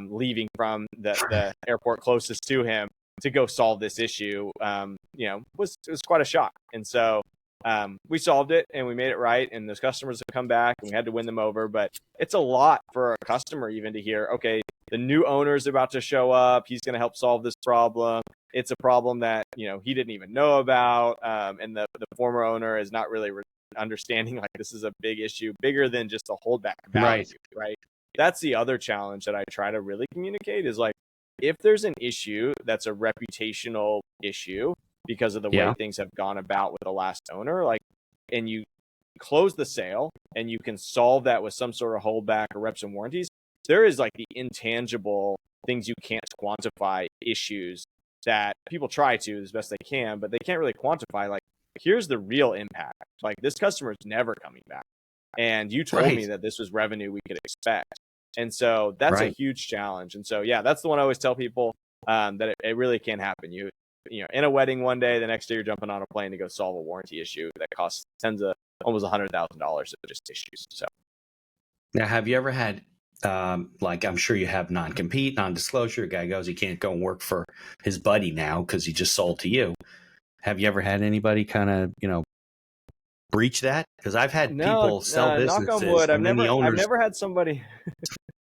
Speaker 3: leaving from the airport closest to him to go solve this issue, was quite a shock. And so we solved it and we made it right. And those customers have come back and we had to win them over. But it's a lot for a customer even to hear, okay, the new owner is about to show up. He's going to help solve this problem. It's a problem that, he didn't even know about. And the former owner is not really understanding like this is a big issue, bigger than just a holdback value, right? That's the other challenge that I try to really communicate is like, if there's an issue that's a reputational issue because of the way things have gone about with the last owner, like, and you close the sale and you can solve that with some sort of holdback or reps and warranties, there is like the intangible things you can't quantify issues that people try to as best they can, but they can't really quantify. Like, here's the real impact. Like, this customer is never coming back. And you told me that this was revenue we could expect. And so that's a huge challenge. And so, yeah, that's the one I always tell people that it really can happen. You know, in a wedding one day, the next day you're jumping on a plane to go solve a warranty issue that costs almost $100,000 of just issues. So
Speaker 1: now, have you ever had, like, I'm sure you have non-compete, non-disclosure, a guy goes, he can't go and work for his buddy now because he just sold to you. Have you ever had anybody kind of, breach that? Because I've had people sell businesses.
Speaker 3: Knock on wood. I've never had somebody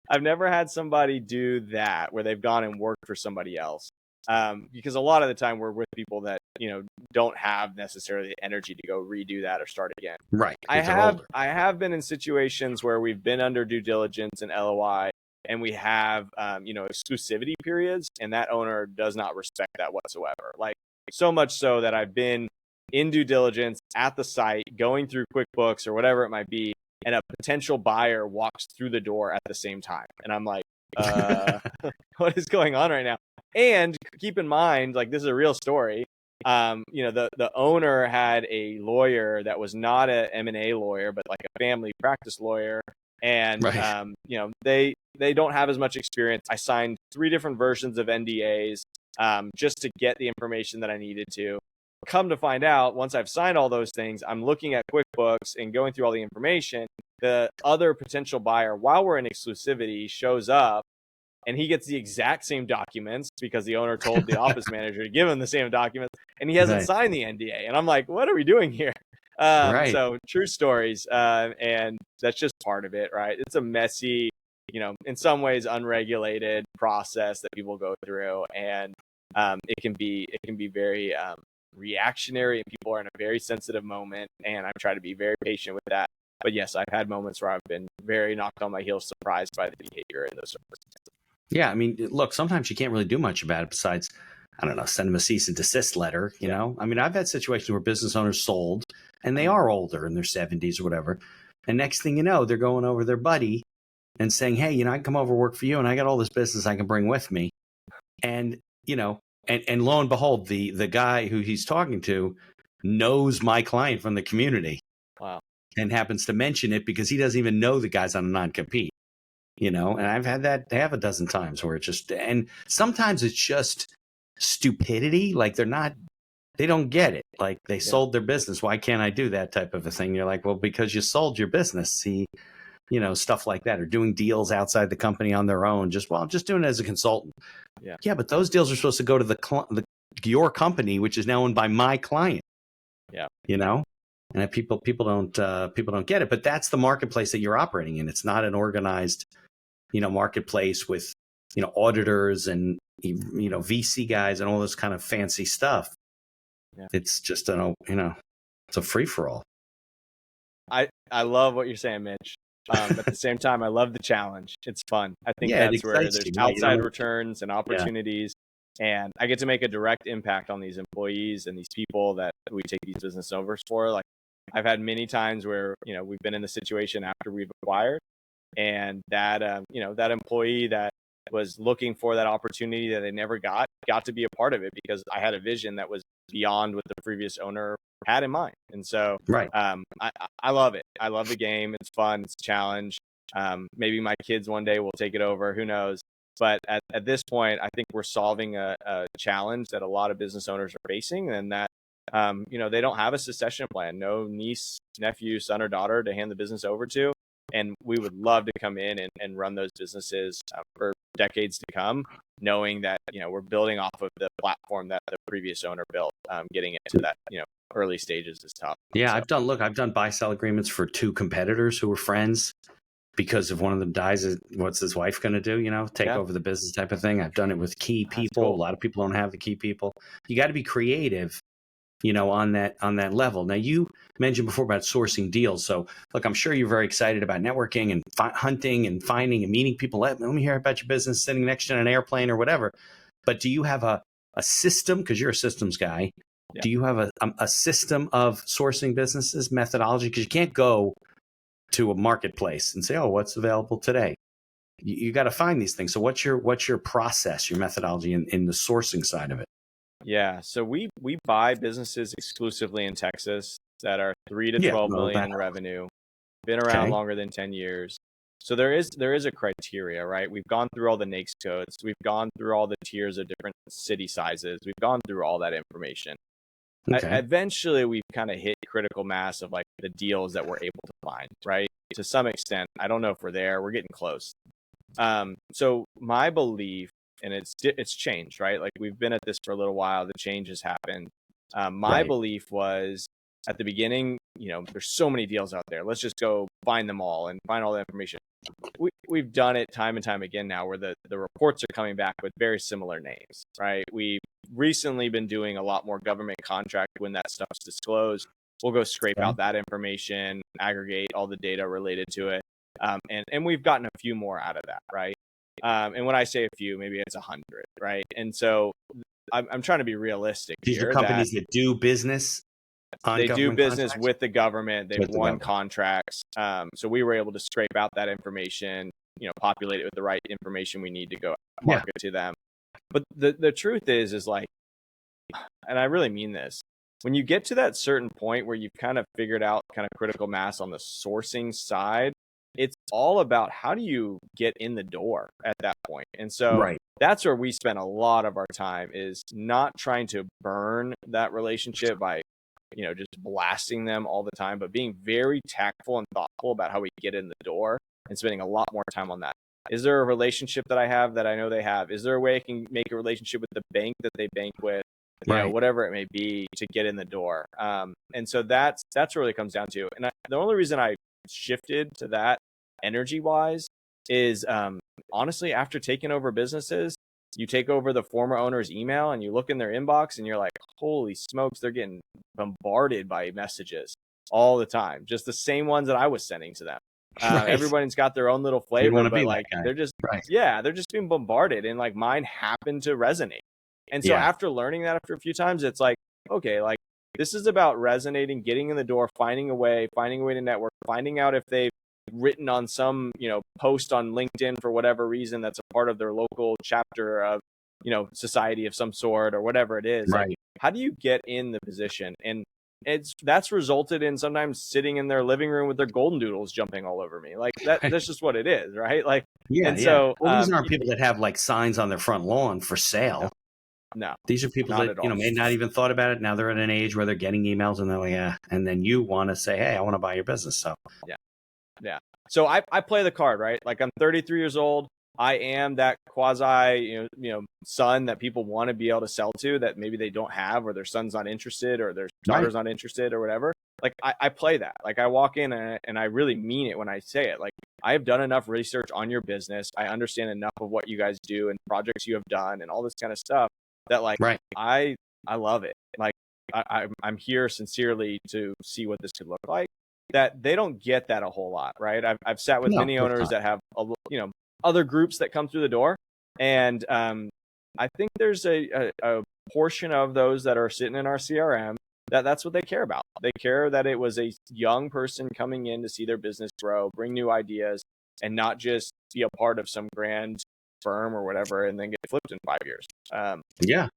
Speaker 3: I've never had somebody do that where they've gone and worked for somebody else. Because a lot of the time we're with people that, don't have necessarily the energy to go redo that or start again.
Speaker 1: Right.
Speaker 3: I have been in situations where we've been under due diligence and LOI and we have, exclusivity periods, and that owner does not respect that whatsoever. Like, so much so that I've been in due diligence at the site, going through QuickBooks or whatever it might be, and a potential buyer walks through the door at the same time. And I'm like, what is going on right now? And keep in mind, like, this is a real story. The owner had a lawyer that was not a M&A lawyer, but like a family practice lawyer. And,
Speaker 1: Right.
Speaker 3: they don't have as much experience. I signed 3 different versions of NDAs just to get the information that I needed to. Come to find out, once I've signed all those things, I'm looking at QuickBooks and going through all the information. The other potential buyer, while we're in exclusivity, shows up and he gets the exact same documents because the owner told the office manager to give him the same documents, and he hasn't
Speaker 1: Right.
Speaker 3: signed the NDA. And I'm like, what are we doing here?
Speaker 1: Right.
Speaker 3: So true stories, and that's just part of it, right? It's a messy, in some ways unregulated process that people go through, and it can be very reactionary, and people are in a very sensitive moment, and I try to be very patient with that. But yes, I've had moments where I've been very knocked on my heels, surprised by the behavior in those circumstances.
Speaker 1: Yeah. I mean, look, sometimes you can't really do much about it besides, I don't know, send them a cease and desist letter. You know, I mean, I've had situations where business owners sold and they are older in their 70s or whatever. And next thing you know, they're going over their buddy and saying, hey, I can come over work for you and I got all this business I can bring with me. And, and lo and behold, the guy who he's talking to knows my client from the community.
Speaker 3: Wow.
Speaker 1: And happens to mention it because he doesn't even know the guy's on a non-compete. And I've had that half a dozen times where it's just, and sometimes it's just stupidity. Like they don't get it. Like they sold their business. Why can't I do that type of a thing? You're like, well, because you sold your business. See, stuff like that, or doing deals outside the company on their own. Just doing it as a consultant. Yeah. But those deals are supposed to go to your company, which is now owned by my client.
Speaker 3: Yeah.
Speaker 1: And people don't get it, but that's the marketplace that you're operating in. It's not an organized, marketplace with, auditors and, VC guys and all this kind of fancy stuff. Yeah. It's just it's a free for all.
Speaker 3: I love what you're saying, Mitch. At the same time, I love the challenge. It's fun. I think that's where there's outside returns and opportunities. And I get to make a direct impact on these employees and these people that we take these business overs for. Like, I've had many times where, we've been in the situation after we've acquired, and that, that employee that was looking for that opportunity that they never got to be a part of it because I had a vision that was beyond what the previous owner had in mind. And so, I love it. I love the game. It's fun. It's a challenge. Maybe my kids one day will take it over. Who knows? But at this point, I think we're solving a challenge that a lot of business owners are facing, and that, they don't have a succession plan, no niece, nephew, son, or daughter to hand the business over to. And we would love to come in and run those businesses for decades to come, knowing that, we're building off of the platform that the previous owner built. Getting into that, early stages is tough.
Speaker 1: Yeah, so. I've done buy-sell agreements for 2 competitors who were friends. Because if one of them dies, what's his wife going to do? Take over the business type of thing. I've done it with key people. Cool. A lot of people don't have the key people. You got to be creative, on that level. Now, you mentioned before about sourcing deals. So, look, I'm sure you're very excited about networking and hunting and finding and meeting people. Let me hear about your business sitting next to an airplane or whatever. But do you have a system? Because you're a systems guy. Yeah. Do you have a system of sourcing businesses, methodology? Because you can't go to a marketplace and say, oh, what's available today? You got to find these things. So what's your process, your methodology in the sourcing side of it?
Speaker 3: Yeah. So we buy businesses exclusively in Texas that are 3 to 12 million in revenue, been around longer than 10 years. So there is a criteria, right? We've gone through all the NAICS codes. We've gone through all the tiers of different city sizes. We've gone through all that information. Okay. Eventually, we've kind of hit critical mass of like the deals that we're able to find, right? To some extent, I don't know if we're there. We're getting close. So my belief, and it's changed, right? Like, we've been at this for a little while. The change has happened. My belief was at the beginning, there's so many deals out there. Let's just go find them all and find all the information. We've done it time and time again now, where the reports are coming back with very similar names, right? We've recently been doing a lot more government contract when that stuff's disclosed. We'll go scrape out that information, aggregate all the data related to it. And we've gotten a few more out of that, right? And when I say a few, maybe it's 100, right? And so I'm trying to be realistic.
Speaker 1: These are companies that do business On
Speaker 3: They do
Speaker 1: government
Speaker 3: business
Speaker 1: contracts?
Speaker 3: with the government. They've
Speaker 1: With the
Speaker 3: won
Speaker 1: government.
Speaker 3: contracts. So we were able to scrape out that information, populate it with the right information we need to go
Speaker 1: Yeah.
Speaker 3: market to them. But the truth is like, and I really mean this, when you get to that certain point where you've kind of figured out kind of critical mass on the sourcing side, it's all about how do you get in the door at that point. And so
Speaker 1: Right.
Speaker 3: that's where we spend a lot of our time, is not trying to burn that relationship by, just blasting them all the time, but being very tactful and thoughtful about how we get in the door and spending a lot more time on that. Is there a relationship that I have that I know they have? Is there a way I can make a relationship with the bank that they bank with?
Speaker 1: Right.
Speaker 3: Whatever it may be, to get in the door. And so that's what it really comes down to. And the only reason I shifted to that energy wise is honestly, after taking over businesses, you take over the former owner's email and you look in their inbox and you're like, holy smokes, they're getting bombarded by messages all the time, just the same ones that I was sending to them.
Speaker 1: Right.
Speaker 3: Everybody's got their own little flavor,
Speaker 1: wanna
Speaker 3: but
Speaker 1: be
Speaker 3: like
Speaker 1: that guy.
Speaker 3: they're just
Speaker 1: Right.
Speaker 3: they're just being bombarded, and like mine happened to resonate. And so
Speaker 1: Yeah.
Speaker 3: after learning that after a few times, it's like, okay, like this is about resonating, getting in the door, finding a way to network, finding out if they've written on some, post on LinkedIn for whatever reason that's a part of their local chapter of, society of some sort or whatever it is.
Speaker 1: Right.
Speaker 3: Like, how do you get in the position? And that's resulted in sometimes sitting in their living room with their golden doodles jumping all over me. Like
Speaker 1: Right.
Speaker 3: that's just what it is, right? Like,
Speaker 1: Yeah.
Speaker 3: and
Speaker 1: Yeah.
Speaker 3: so
Speaker 1: Well, these aren't people that have like signs on their front lawn for sale.
Speaker 3: no,
Speaker 1: These are people
Speaker 3: not
Speaker 1: that,
Speaker 3: at all.
Speaker 1: may not even thought about it. Now they're at an age where they're getting emails and they're like, yeah. And then you want to say, hey, I want to buy your business. So
Speaker 3: So I play the card, right? Like, I'm 33 years old. I am that quasi, son that people want to be able to sell to that maybe they don't have, or their son's not interested, or their daughter's not interested, or whatever. Like, I play that. Like, I walk in and I really mean it when I say it. Like, I have done enough research on your business. I understand enough of what you guys do and projects you have done and all this kind of stuff that, like,
Speaker 1: right.
Speaker 3: I love it. Like, I'm here sincerely to see what this could look like. That they don't get that a whole lot, right? I've sat with many owners that have other groups that come through the door, and I think there's a portion of those that are sitting in our CRM that's what they care about. They care that it was a young person coming in to see their business grow, bring new ideas, and not just be a part of some grand firm or whatever, and then get flipped in 5 years.
Speaker 1: Yeah.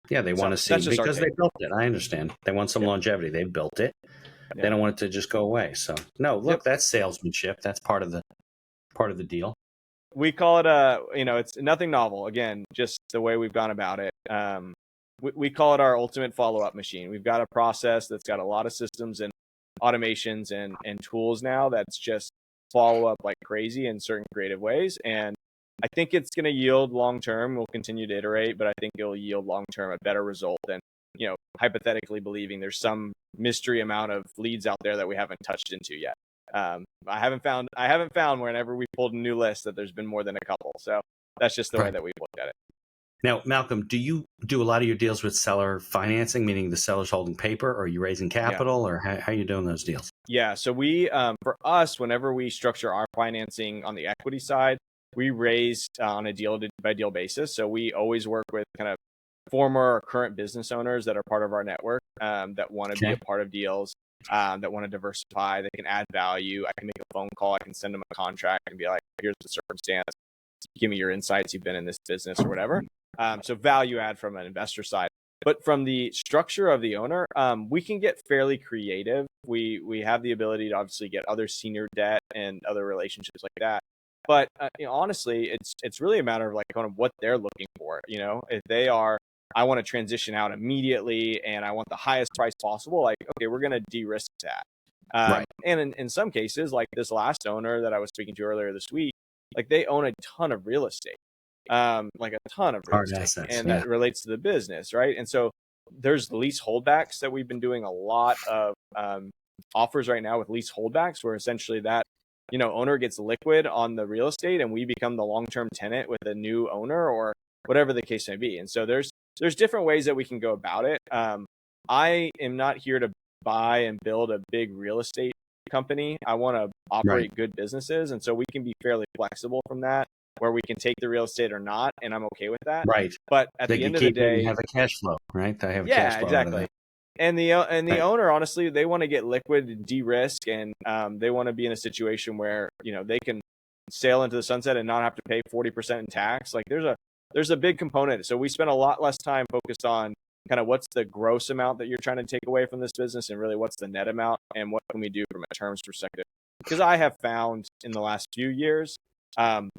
Speaker 1: They want to see, because they built it. I understand. They want some longevity. They built it. They don't want it to just go away. So no, look, that's salesmanship. That's part of the deal.
Speaker 3: We call it it's nothing novel. Again, just the way we've gone about it. We call it our ultimate follow-up machine. We've got a process that's got a lot of systems and automations and tools now that's just follow up like crazy in certain creative ways. And I think it's going to yield long-term. We'll continue to iterate, but I think it'll yield long-term a better result than, hypothetically believing there's some mystery amount of leads out there that we haven't touched into yet. I haven't found whenever we pulled a new list that there's been more than a couple. So that's just the way that we've looked at it.
Speaker 1: Now, Malcolm, do you do a lot of your deals with seller financing, meaning the seller's holding paper, or are you raising capital, or how are you doing those deals?
Speaker 3: Yeah. So we, for us, whenever we structure our financing on the equity side, we raise on a deal by deal basis. So we always work with kind of former or current business owners that are part of our network, that want to be a part of deals, that want to diversify, they can add value. I can make a phone call. I can send them a contract and be like, here's the circumstance. Give me your insights. You've been in this business or whatever. So value add from an investor side. But from the structure of the owner, we can get fairly creative. We have the ability to obviously get other senior debt and other relationships like that. But honestly, it's really a matter of like kind of what they're looking for. If they are, I want to transition out immediately and I want the highest price possible, like, okay, we're going to de-risk that.
Speaker 1: Right.
Speaker 3: And in some cases, like this last owner that I was speaking to earlier this week, like they own a ton of real estate, like a ton of real estate,
Speaker 1: assets,
Speaker 3: and that relates to the business, right? And so there's lease holdbacks that we've been doing a lot of offers right now with lease holdbacks, where essentially that owner gets liquid on the real estate and we become the long-term tenant with a new owner or whatever the case may be. And so there's different ways that we can go about it. I am not here to buy and build a big real estate company. I want to operate good businesses. And so we can be fairly flexible from that, where we can take the real estate or not. And I'm okay with that.
Speaker 1: Right.
Speaker 3: But at the end of the day,
Speaker 1: have a cash flow, right? They have
Speaker 3: yeah,
Speaker 1: cash flow
Speaker 3: exactly. the
Speaker 4: Right.
Speaker 3: owner, honestly, they want to get liquid and de-risk, and they want to be in a situation where they can sail into the sunset and not have to pay 40% in tax. Like there's a big component. So we spend a lot less time focused on kind of what's the gross amount that you're trying to take away from this business, and really what's the net amount, and what can we do from a terms perspective. Because I have found in the last few years,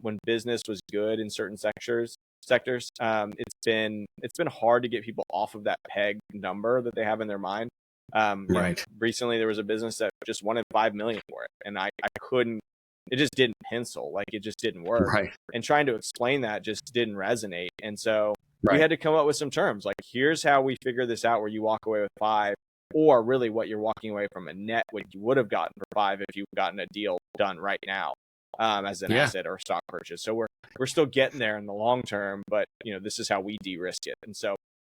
Speaker 3: when business was good in certain sectors, it's been hard to get people off of that peg number that they have in their mind.
Speaker 4: Right.
Speaker 3: Recently there was a business that just wanted 5 million for it, and I couldn't. It just didn't pencil. Like it just didn't work.
Speaker 4: Right.
Speaker 3: And trying to explain that just didn't resonate. And so we
Speaker 4: Right.
Speaker 3: had to come up with some terms. Like, here's how we figure this out, where you walk away with 5, or really what you're walking away from a net, what you would have gotten for 5 if you've gotten a deal done right now, as an asset or stock purchase. So we're still getting there in the long term, but this is how we de-risk it. And so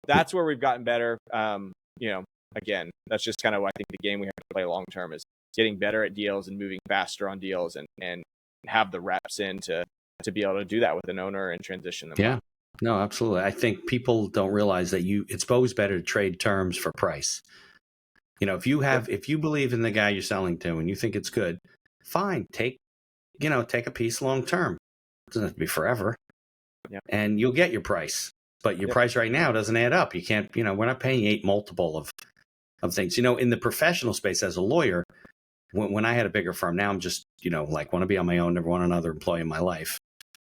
Speaker 3: that's where we've gotten better. Again, that's just kind of, I think, the game we have to play long term is getting better at deals and moving faster on deals, and have the reps in to be able to do that with an owner and transition them.
Speaker 4: Yeah. No, absolutely. I think people don't realize that it's always better to trade terms for price. If you believe in the guy you're selling to and you think it's good, fine, take a piece long term. It doesn't have to be forever.
Speaker 3: Yep.
Speaker 4: And you'll get your price. But your price right now doesn't add up. You can't, we're not paying 8 multiple of things. In the professional space as a lawyer, when I had a bigger firm, now I'm just, want to be on my own, never want another employee in my life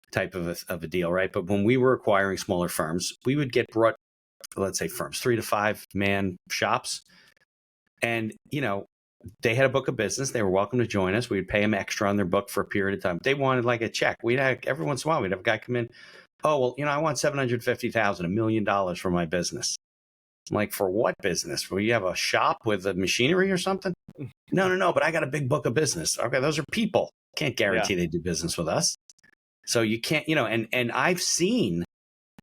Speaker 4: type of a deal, right? But when we were acquiring smaller firms, we would get brought, let's say, firms, 3 to 5 man shops. And, they had a book of business. They were welcome to join us. We'd pay them extra on their book for a period of time. They wanted like a check. Every once in a while, we'd have a guy come in. Oh, well, I want $750,000, $1 million for my business. I'm like, for what business? Will you have a shop with a machinery or something? No, but I got a big book of business. Okay, those are people. Can't guarantee they do business with us. So you can't, and I've seen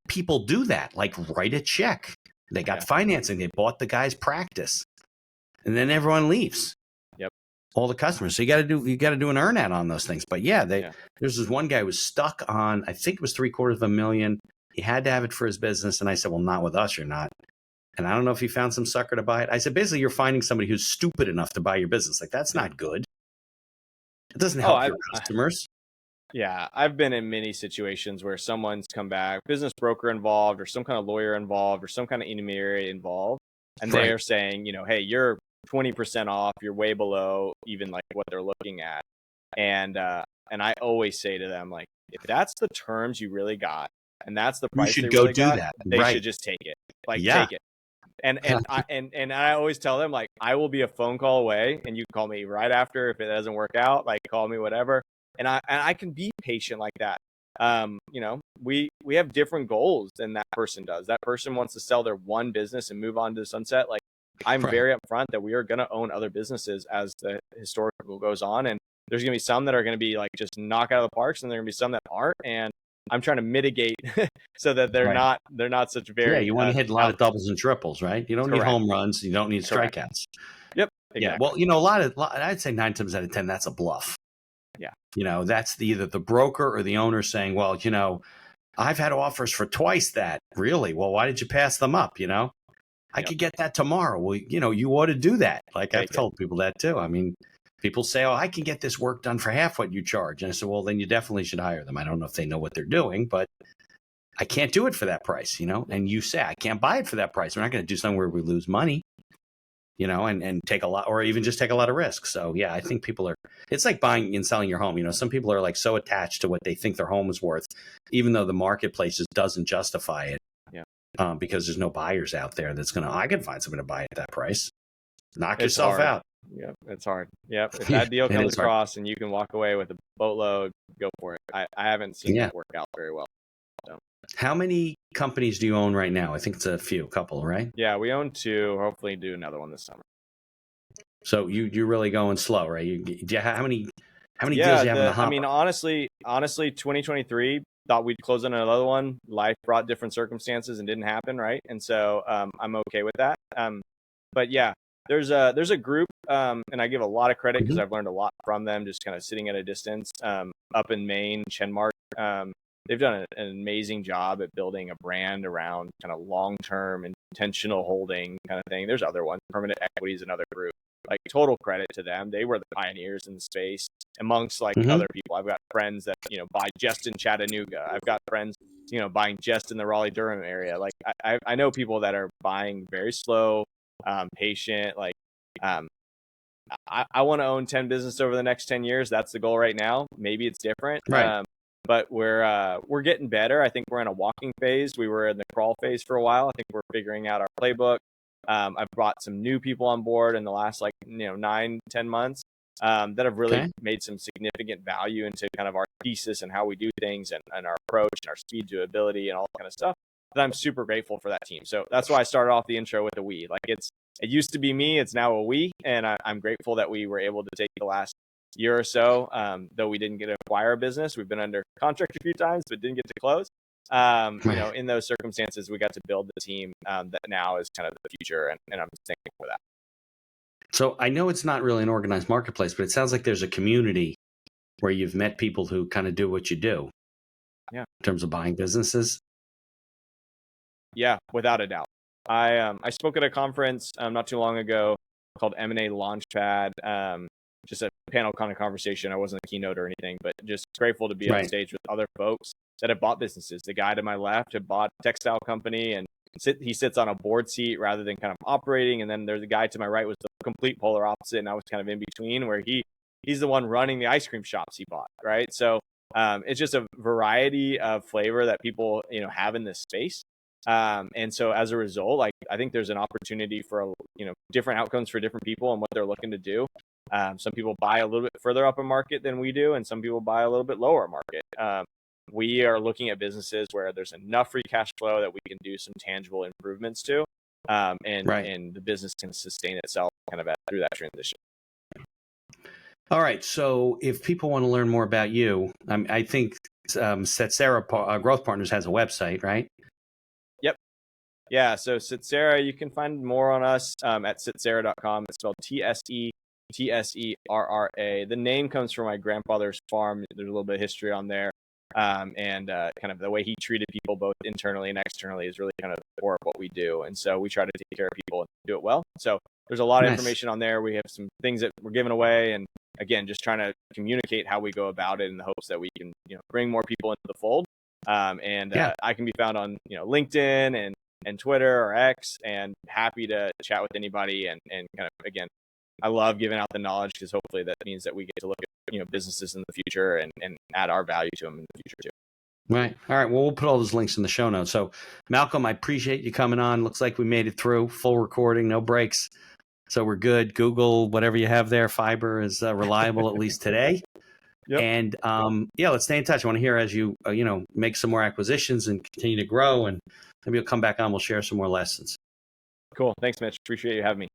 Speaker 4: people do that, like write a check. They got financing. They bought the guy's practice, and then everyone leaves.
Speaker 3: Yep.
Speaker 4: All the customers. So you got to do an earn out on those things. But there's this one guy who was stuck on, I think it was $750,000. He had to have it for his business. And I said, well, not with us, you're not. And I don't know if he found some sucker to buy it. I said, basically, you're finding somebody who's stupid enough to buy your business. Like, that's not good. It doesn't help your customers.
Speaker 3: Yeah, I've been in many situations where someone's come back, business broker involved, or some kind of lawyer involved, or some kind of intermediary involved, and they are saying, hey, you're 20% off, you're way below even like what they're looking at. And I always say to them, like, if that's the terms you really got, and that's the price
Speaker 4: you should
Speaker 3: they
Speaker 4: go
Speaker 3: really
Speaker 4: do
Speaker 3: got,
Speaker 4: that.
Speaker 3: they should just take it. Like, take it. And I always tell them, like, I will be a phone call away, and you can call me right after if it doesn't work out. Like, call me, whatever. And I can be patient like that. We have different goals than that person does. That person wants to sell their one business and move on to the sunset. Like, I'm very upfront that we are going to own other businesses as the historical goes on, and there's going to be some that are going to be like just knock out of the parks, and there are going to be some that aren't. And I'm trying to mitigate so that they're not such very.
Speaker 4: Yeah, you want to hit a lot of doubles and triples, right? You don't need home runs. You don't need strikeouts.
Speaker 3: Yep. Exactly.
Speaker 4: Yeah. Well, I'd say 9 times out of 10, that's a bluff.
Speaker 3: Yeah.
Speaker 4: That's either the broker or the owner saying, well, I've had offers for twice that. Really? Well, why did you pass them up? I could get that tomorrow. Well, you ought to do that. Like, I've told people that too. I mean, people say, oh, I can get this work done for half what you charge. And I said, well, then you definitely should hire them. I don't know if they know what they're doing, but I can't do it for that price, and you say, I can't buy it for that price. We're not going to do something where we lose money, and take a lot, or even just take a lot of risk. So yeah, I think it's like buying and selling your home. Some people are like so attached to what they think their home is worth, even though the marketplace just doesn't justify it. Yeah. Because there's no buyers out there I can find someone to buy it at that price. Knock yourself out.
Speaker 3: Yep, it's hard. Yep, if that deal comes across and you can walk away with a boatload, go for it. I haven't seen it work out very well. So.
Speaker 4: How many companies do you own right now? I think it's a couple, right?
Speaker 3: Yeah, we own 2. Hopefully, do another one this summer.
Speaker 4: So you're really going slow, right? How many deals do you have in the hopper?
Speaker 3: I mean, honestly, 2023 thought we'd close on another one. Life brought different circumstances and didn't happen, right? And so I'm okay with that. But yeah, there's a group, and I give a lot of credit because I've learned a lot from them, just kind of sitting at a distance, up in Maine, Chenmark. They've done an amazing job at building a brand around kind of long-term and intentional holding kind of thing. There's other ones, Permanent Equities, another group. Like, total credit to them. They were the pioneers in the space amongst like other people. I've got friends that, buy just in Chattanooga. I've got friends, buying just in the Raleigh-Durham area. Like, I know people that are buying very slow, patient. Like, I want to own 10 businesses over the next 10 years. That's the goal right now. Maybe it's different.
Speaker 4: Right.
Speaker 3: But we're getting better. I think we're in a walking phase. We were in the crawl phase for a while. I think we're figuring out our playbook. I've brought some new people on board in the last 9-10 months that have really made some significant value into kind of our thesis and how we do things and our approach and our speed to ability and all that kind of stuff. But I'm super grateful for that team. So that's why I started off the intro with a we. Like, it used to be me, it's now a we, and I'm grateful that we were able to take the last year or so, though we didn't get to acquire a business. We've been under contract a few times, but didn't get to close. In those circumstances, we got to build the team that now is kind of the future, and I'm thankful for that.
Speaker 4: So I know it's not really an organized marketplace, but it sounds like there's a community where you've met people who kind of do what you do.
Speaker 3: Yeah.
Speaker 4: In terms of buying businesses.
Speaker 3: Yeah, without a doubt. I spoke at a conference not too long ago called M&A Launchpad. Just a panel kind of conversation. I wasn't a keynote or anything, but just grateful to be on stage with other folks that have bought businesses. The guy to my left had bought a textile company, and he sits on a board seat rather than kind of operating. And then there's a guy to my right was the complete polar opposite, and I was kind of in between, where he's the one running the ice cream shops he bought, right? So it's just a variety of flavor that people have in this space. And so as a result, I think there's an opportunity for different outcomes for different people and what they're looking to do. Some people buy a little bit further up a market than we do, and some people buy a little bit lower market. We are looking at businesses where there's enough free cash flow that we can do some tangible improvements to, and the business can sustain itself kind of through that transition.
Speaker 4: All right. So if people want to learn more about you, I think Setsera Growth Partners has a website, right?
Speaker 3: Yep. Yeah. So Setsera, you can find more on us at setsera.com. It's spelled TSETSERRA. The name comes from my grandfather's farm. There's a little bit of history on there. And kind of the way he treated people both internally and externally is really kind of the core of what we do. And so we try to take care of people and do it well. So there's a lot of information on there. We have some things that we're giving away, and again, just trying to communicate how we go about it in the hopes that we can bring more people into the fold. I can be found on LinkedIn and Twitter or X, and happy to chat with anybody and kind of, again, I love giving out the knowledge, because hopefully that means that we get to look at businesses in the future and add our value to them in the future too.
Speaker 4: Right. All right. Well, we'll put all those links in the show notes. So, Malcolm, I appreciate you coming on. Looks like we made it through, full recording, no breaks. So we're good. Google, whatever you have there, fiber is reliable at least today. Yep. And let's stay in touch. I want to hear as you make some more acquisitions and continue to grow, and maybe you'll come back on. We'll share some more lessons.
Speaker 3: Cool. Thanks, Mitch. Appreciate you having me.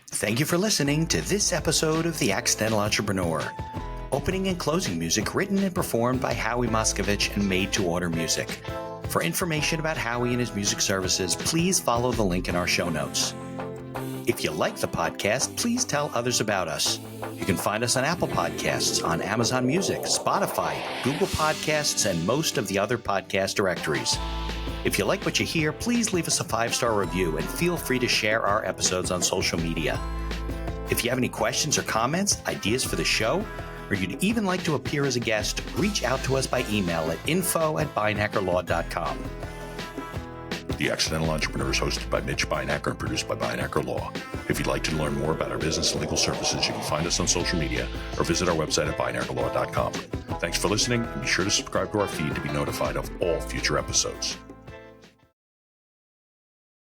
Speaker 1: Thank you for listening to this episode of The Accidental Entrepreneur. Opening and closing music written and performed by Howie Moskovich and made to order music. For information about Howie and his music services, please follow the link in our show notes. If you like the podcast, please tell others about us. You can find us on Apple Podcasts, on Amazon Music, Spotify, Google Podcasts, and most of the other podcast directories. If you like what you hear, please leave us a 5-star review and feel free to share our episodes on social media. If you have any questions or comments, ideas for the show, or you'd even like to appear as a guest, reach out to us by email at info@beinackerlaw.com.
Speaker 2: The Accidental Entrepreneur is hosted by Mitch Beinacker and produced by Beinacker Law. If you'd like to learn more about our business and legal services, you can find us on social media or visit our website at beinackerlaw.com. Thanks for listening, and be sure to subscribe to our feed to be notified of all future episodes.